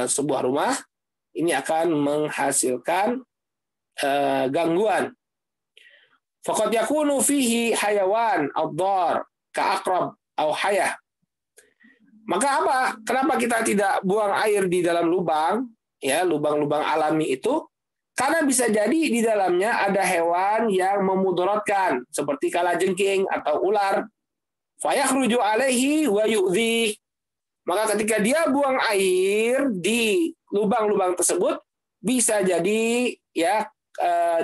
sebuah rumah, ini akan menghasilkan gangguan. Faqad yakunu fihi hayawan ad-dar ka'aqrab au hayah. Maka apa? Kenapa kita tidak buang air di dalam lubang, ya, lubang-lubang alami itu? Karena bisa jadi di dalamnya ada hewan yang memudaratkan, seperti kalajengking atau ular. Fayakhruju alaihi wa yu'dhi. Maka ketika dia buang air di lubang-lubang tersebut, bisa jadi ya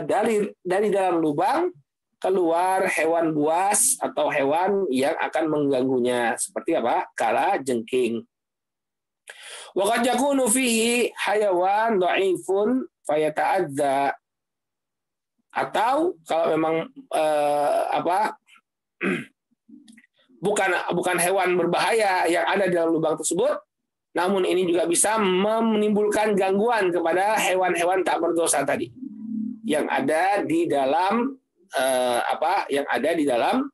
dari dalam lubang keluar hewan buas atau hewan yang akan mengganggunya, seperti apa? Kalajengking. Wa qad yakunu fihi hayawan dha'ifun fayata'adza. Atau kalau memang bukan hewan berbahaya yang ada di dalam lubang tersebut, namun ini juga bisa menimbulkan gangguan kepada hewan-hewan tak berdosa tadi yang ada di dalam yang ada di dalam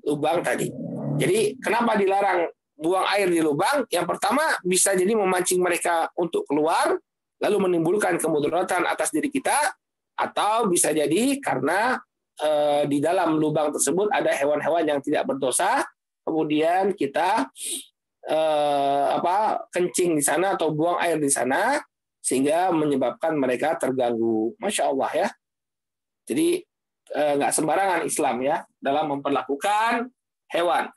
lubang tadi. Jadi kenapa dilarang buang air di lubang? Yang pertama, bisa jadi memancing mereka untuk keluar lalu menimbulkan kemudaratan atas diri kita, atau bisa jadi karena di dalam lubang tersebut ada hewan-hewan yang tidak berdosa, kemudian kita kencing di sana atau buang air di sana sehingga menyebabkan mereka terganggu. Masya Allah ya. Jadi nggak sembarangan Islam ya dalam memperlakukan hewan.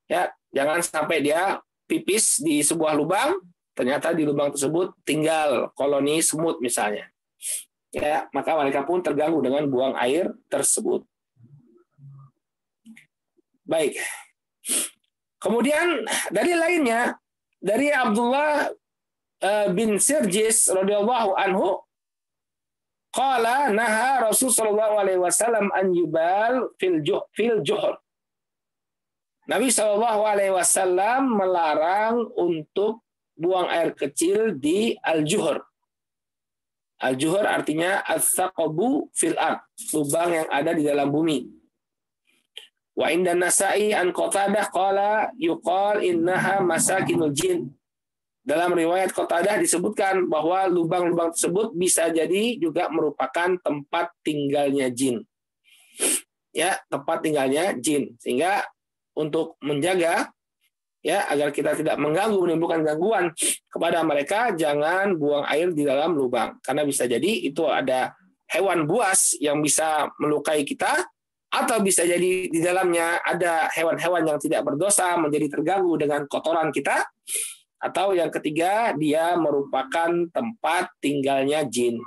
Ya, jangan sampai dia pipis di sebuah lubang, ternyata di lubang tersebut tinggal koloni semut misalnya. Ya, maka mereka pun terganggu dengan buang air tersebut. Baik. Kemudian dari lainnya, dari Abdullah bin Sirjis radhiyallahu anhu, qala naha Rasul sallallahu alaihi wasallam an yubal fil juhur. Nabi sallallahu alaihi wasallam melarang untuk buang air kecil di al-juhur. Al-juhur artinya as-saqabu fil ard, lubang yang ada di dalam bumi. Wa inda Nasa'i an Qatadah qala yuqal innaha masakinul jin. Dalam riwayat Qatadah disebutkan bahwa lubang-lubang tersebut bisa jadi juga merupakan tempat tinggalnya jin. Ya, tempat tinggalnya jin. Sehingga untuk menjaga ya agar kita tidak mengganggu, menimbulkan gangguan kepada mereka, jangan buang air di dalam lubang. Karena bisa jadi itu ada hewan buas yang bisa melukai kita, atau bisa jadi di dalamnya ada hewan-hewan yang tidak berdosa menjadi terganggu dengan kotoran kita, atau yang ketiga dia merupakan tempat tinggalnya jin.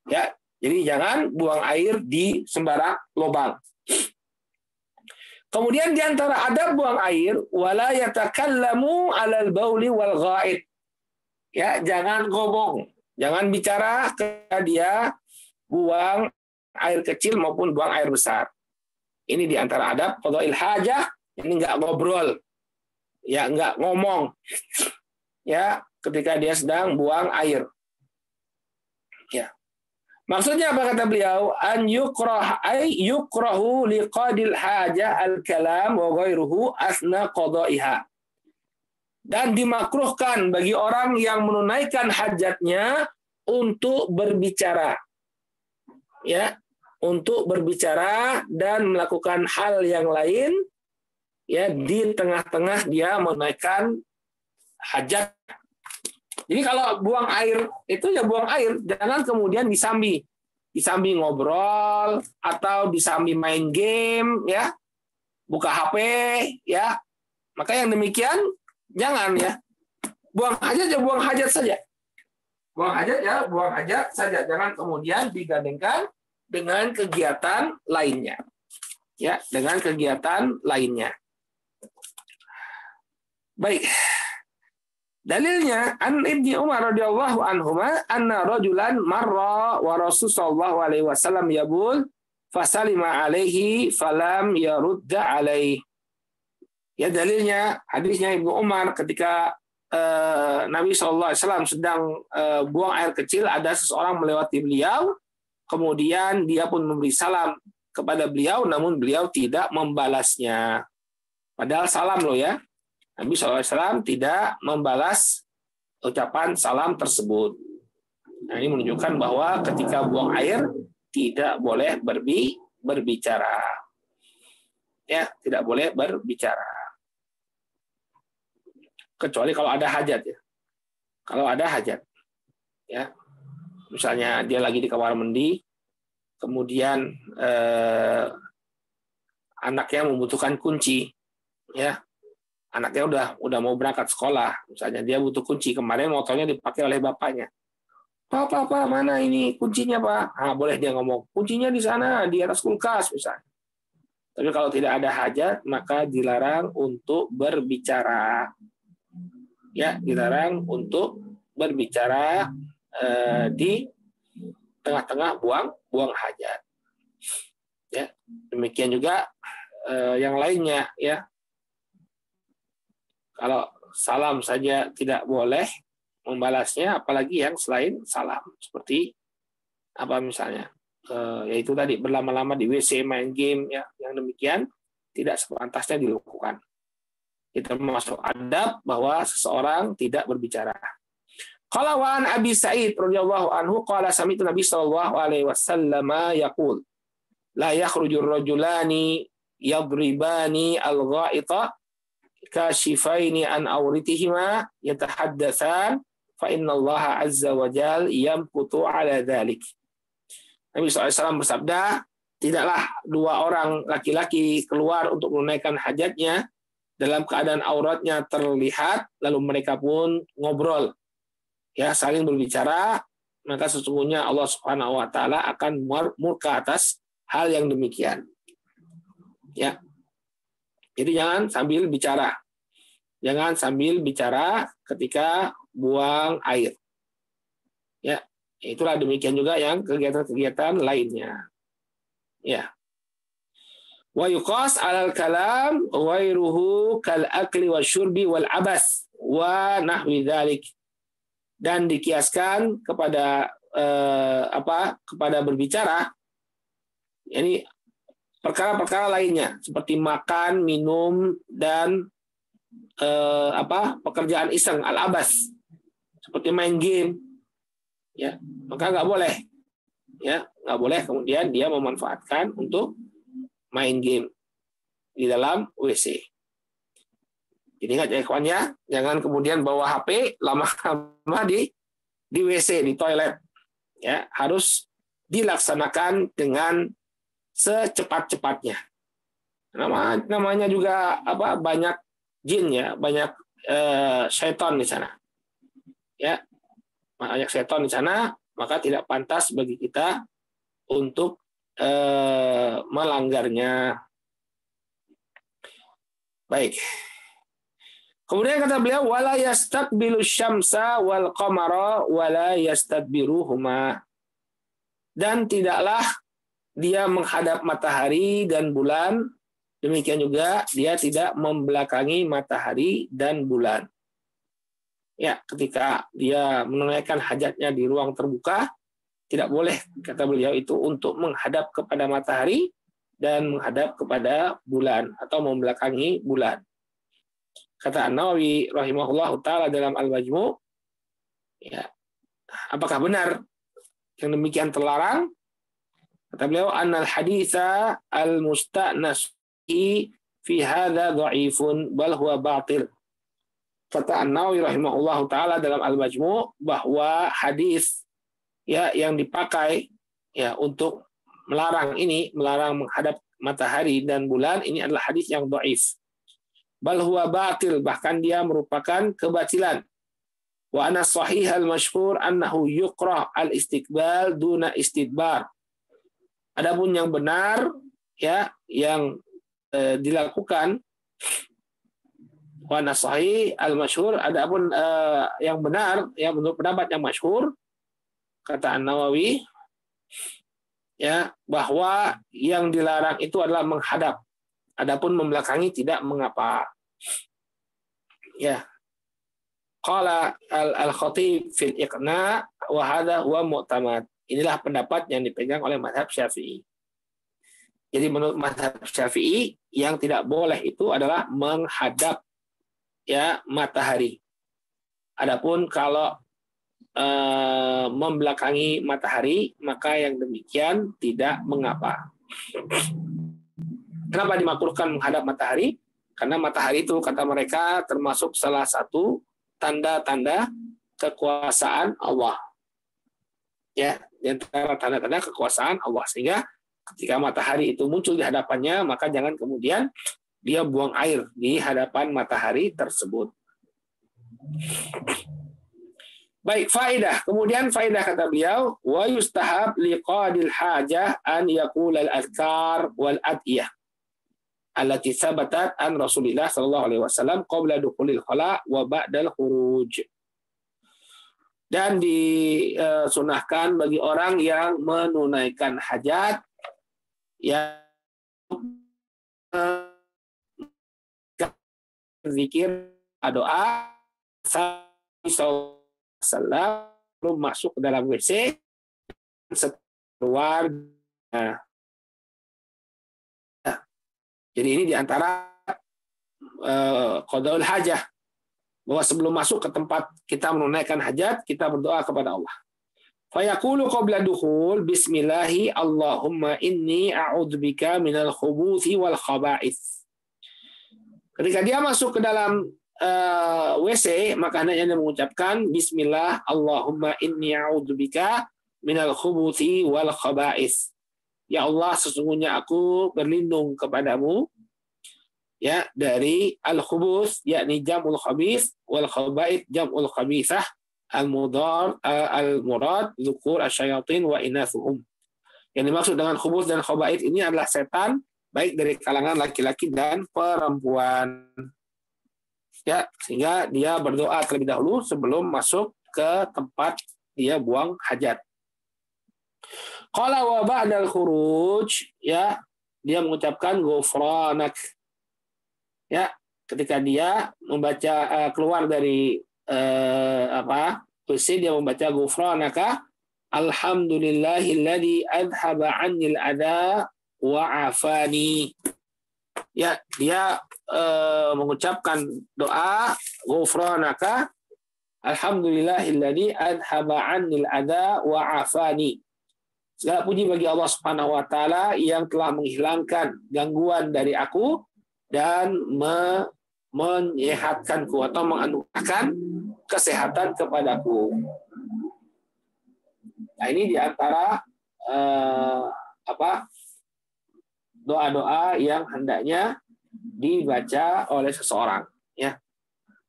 Ya, jadi jangan buang air di sembarang lubang. Kemudian di antara adab buang air, wala yatakallamu 'alal bauli wal ghaid. Ya, jangan ngomong, jangan bicara ketika dia buang air kecil maupun buang air besar. Ini di antara adab qada'il hajah, ini enggak ngobrol. Ya, enggak ngomong. Ya, ketika dia sedang buang air. Ya. Maksudnya apa kata beliau? An yukrahu liqadil hajah al-kalam wa ghairuhu asna qada'iha. Dan dimakruhkan bagi orang yang menunaikan hajatnya untuk berbicara. Ya, untuk berbicara dan melakukan hal yang lain ya di tengah-tengah dia menunaikan hajat. Jadi kalau buang air itu ya buang air, jangan kemudian disambi ngobrol atau disambi main game ya, buka HP ya. Maka yang demikian jangan ya. Buang hajat ya buang hajat saja. Buang hajat ya buang hajat saja, jangan kemudian digandengkan dengan kegiatan lainnya. Ya, dengan kegiatan lainnya. Baik. Dalilnya an Ibnu Umar radhiyallahu anhuma anna rajulan marra wa Rasul sallallahu alaihi wasallam yabul fasalima alaihi falam yarudda alaihi. Ya, dalilnya hadisnya Ibnu Umar ketika Nabi sallallahu alaihi wasallam sedang buang air kecil, ada seseorang melewati beliau, kemudian dia pun memberi salam kepada beliau, namun beliau tidak membalasnya. Padahal salam loh ya. Nabi SAW tidak membalas ucapan salam tersebut. Nah, ini menunjukkan bahwa ketika buang air tidak boleh berbicara. Ya, tidak boleh berbicara. Kecuali kalau ada hajat ya. Kalau ada hajat. Ya. Misalnya dia lagi di kamar mandi, kemudian anaknya membutuhkan kunci, ya. Anaknya udah mau berangkat sekolah, misalnya dia butuh kunci, kemarin motornya dipakai oleh bapaknya. Pak, mana ini kuncinya, Pak? Ah, boleh dia ngomong, kuncinya di sana, di atas kulkas, misalnya. Tapi kalau tidak ada hajat, maka dilarang untuk berbicara. Ya, dilarang untuk berbicara di tengah-tengah buang hajat. Ya, demikian juga yang lainnya, ya. Kalau salam saja tidak boleh membalasnya, apalagi yang selain salam, seperti apa misalnya, yaitu tadi berlama-lama di WC, main game, ya, yang demikian tidak sepantasnya dilakukan. Itu termasuk adab bahwa seseorang tidak berbicara. Qala wa an Abi Sa'id radhiyallahu anhu qala sami'tu Nabi sallallahu alaihi wasallam yaqul la yakhrujur rajulani yadribani al-gha'ita kashifaini an awritihima yatahaddatsan fa innallaha azza wa jal yamqutu ala dzalik. Nabi SAW bersabda, tidaklah dua orang laki-laki keluar untuk menunaikan hajatnya dalam keadaan auratnya terlihat, lalu mereka pun ngobrol, ya, saling berbicara, maka sesungguhnya Allah Subhanahu wa taala akan murka atas hal yang demikian. Ya. Jadi jangan sambil bicara. Jangan sambil bicara ketika buang air. Ya, itulah demikian juga yang kegiatan-kegiatan lainnya. Ya. Wa yuqas 'alal kalam ghairuhu kal akli wasyurbi wal abas wa nahwi dzalik. Dan dikiaskan kepada kepada berbicara, ini perkara-perkara lainnya seperti makan, minum, dan pekerjaan iseng, al-abas, seperti main game, ya, maka nggak boleh, ya, nggak boleh kemudian dia memanfaatkan untuk main game di dalam WC. Jadi ingat ya kawannya, jangan kemudian bawa HP lama-lama di WC, di toilet, ya, harus dilaksanakan dengan secepat-cepatnya. Namanya juga banyak jin, ya, banyak syaitan di sana, ya, banyak syaitan di sana, maka tidak pantas bagi kita untuk melanggarnya. Baik. Kemudian kata beliau, wala yastaqbilu syamsa wal qamara wala yastadbiruhuma. Dan tidaklah dia menghadap matahari dan bulan, demikian juga dia tidak membelakangi matahari dan bulan. Ya, ketika dia menunaikan hajatnya di ruang terbuka, tidak boleh, kata beliau, itu untuk menghadap kepada matahari dan menghadap kepada bulan atau membelakangi bulan. Kata An-Nawawi rahimahullah ta'ala dalam Al-Majmu', ya, apakah benar yang demikian terlarang? Kata beliau, annal haditha al-musta'nas fi hadza dha'ifun bal huwa batil. Kata An-Nawawi rahimahullahu taala dalam Al-Majmu' bahwa hadis, ya, yang dipakai, ya, untuk melarang menghadap matahari dan bulan, ini adalah hadis yang dhaif. Bal huwa batil, bahkan dia merupakan kebatilan. Wa ana sahih al-masyhur annahu yukrah al-istiqbal duna istidbar. Adapun yang benar, ya, yang dilakukan, wa ana sahih al-masyhur, adapun yang benar, yang menurut pendapat yang masyhur, kata An-Nawawi, ya, bahwa yang dilarang itu adalah menghadap. Adapun membelakangi tidak mengapa. Ya. Qala al-Khatib fil Iqna wa hadha huwa mu'tamad. Inilah pendapat yang dipegang oleh mazhab Syafi'i. Jadi menurut mazhab Syafi'i yang tidak boleh itu adalah menghadap, ya, matahari. Adapun kalau membelakangi matahari, maka yang demikian tidak mengapa. Kenapa dimakruhkan menghadap matahari? Karena matahari itu kata mereka termasuk salah satu tanda-tanda kekuasaan Allah. Ya, di antara tanda-tanda kekuasaan Allah, sehingga ketika matahari itu muncul di hadapannya, maka jangan kemudian dia buang air di hadapan matahari tersebut. Baik, faedah. Kemudian faedah kata beliau, wa yustahab liqadil hajah an yaqul al-azkar wal adiyah allati sabatat an Rasulillah sallallahu alaihi wasallam qabla dukhulil khala wa ba'dal khuruj. Dan disunahkan bagi orang yang menunaikan hajat yang zikir doa belum masuk ke dalam WC keluar. Nah, jadi ini diantara qadaul hajah, bahwa sebelum masuk ke tempat kita menunaikan hajat, kita berdoa kepada Allah. Fayaqulu qabla dukhul bismillahi Allahumma inni a'udzubika minal khubuthi wal khaba'ith. Ketika dia masuk ke dalam WC, maka hendaknya dia mengucapkan bismillah Allahumma inni a'udzubika minal khubuthi wal khaba'ith. Ya Allah, sesungguhnya aku berlindung kepadamu ya dari al-khubuth, yakni jam'ul khabith, wal khaba'ith jam'ul khabithah, al-murad dzukur asyayatin wa inathuhum. Yang dimaksud dengan khubuth dan khaba'ith ini adalah setan, baik dari kalangan laki-laki dan perempuan. Ya, sehingga dia berdoa terlebih dahulu sebelum masuk ke tempat dia buang hajat. Qala wa ba'dal khuruj, ya, dia mengucapkan ghufranak. Ya, ketika dia membaca keluar dari WC, dia membaca ghufranaka alhamdulillahilladzi adhaba 'annil adza wa 'afani. Ya, dia mengucapkan doa ghufranaka alhamdulillahilladzi adhaba 'annil adza wa 'afani. Segala puji bagi Allah Subhanahu wa taala yang telah menghilangkan gangguan dari aku dan menyehatkanku atau menganugerahkan kesehatan kepadaku. Nah, ini diantara doa-doa yang hendaknya dibaca oleh seseorang. Ya,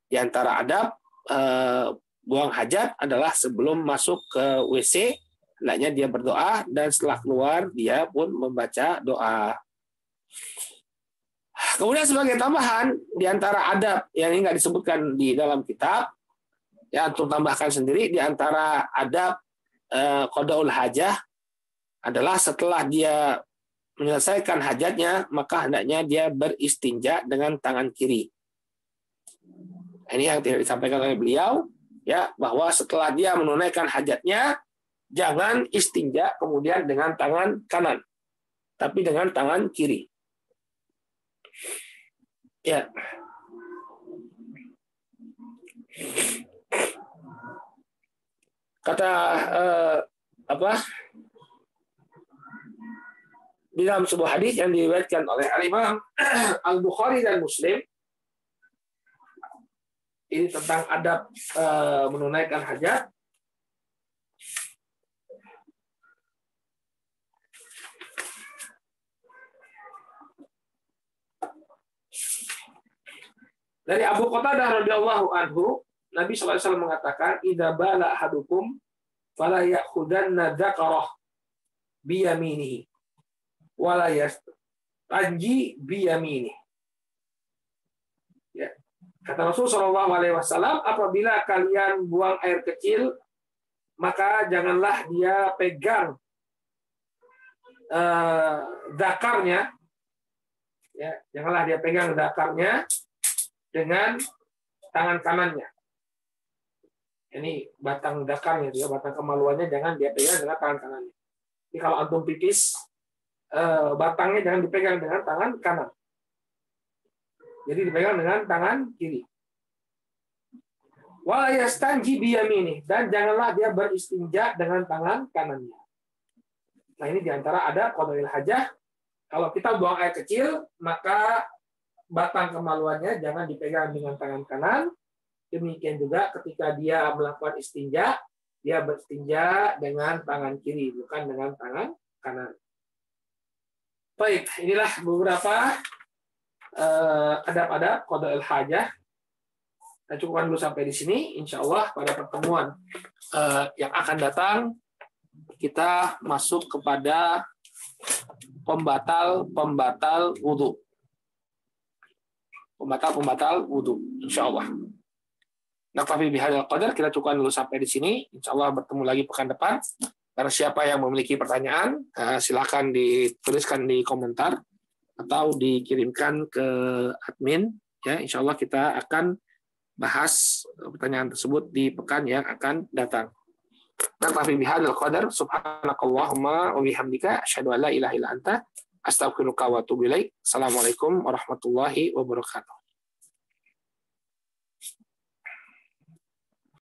diantara adab buang hajat adalah sebelum masuk ke WC hendaknya dia berdoa, dan setelah keluar dia pun membaca doa. Kemudian sebagai tambahan di antara adab yang ini nggak disebutkan di dalam kitab, ya untuk tambahkan sendiri, di antara adab qadaul hajah adalah setelah dia menyelesaikan hajatnya, maka hendaknya dia beristinja dengan tangan kiri. Ini yang disampaikan oleh beliau, ya, bahwa setelah dia menunaikan hajatnya, jangan istinja kemudian dengan tangan kanan, tapi dengan tangan kiri. Ya. Kata di dalam sebuah hadis yang diriwayatkan oleh Al-Imam Al-Bukhari dan Muslim, ini tentang adab menunaikan hajat. Dari Abu Qatadah radhiyallahu anhu, Nabi SAW mengatakan, "Idza bala ahadukum fala ya'khudanna dzakarah bi yaminihi wa la yastanji bi yaminihi." Ya. Kata Rasul SAW, apabila kalian buang air kecil, maka janganlah dia pegang zakarnya, ya, janganlah dia pegang zakarnya dengan tangan kanannya. Ini batang zakarnya, juga batang kemaluannya jangan dia pegang dengan tangan kanannya. Jadi kalau antum pipis, batangnya jangan dipegang dengan tangan kanan. Jadi dipegang dengan tangan kiri. Wala yastanji biyamini, dan janganlah dia beristinja dengan tangan kanannya. Nah, ini diantara ada qadaul hajah Kalau kita buang air kecil, maka batang kemaluannya jangan dipegang dengan tangan kanan. Demikian juga ketika dia melakukan istinja, dia beristinja dengan tangan kiri, bukan dengan tangan kanan. Baik, inilah beberapa adab-adab qada'il hajah. Kita cukupkan dulu sampai di sini. Insya Allah pada pertemuan yang akan datang, kita masuk kepada pembatal wudhu. Pembatal wudhu, insya Allah. Naktafi bihadzal qadar, kita cukupkan dulu sampai di sini. Insya Allah bertemu lagi pekan depan. Karena siapa yang memiliki pertanyaan, silakan dituliskan di komentar atau dikirimkan ke admin. Ya, insya Allah kita akan bahas pertanyaan tersebut di pekan yang akan datang. Naktafi bihadzal qadar, subhanakallahumma wa bihamdika, asyhadu an la ilaha illa anta, astaghfiruka wa atubu ilaik. Assalamualaikum warahmatullahi wabarakatuh.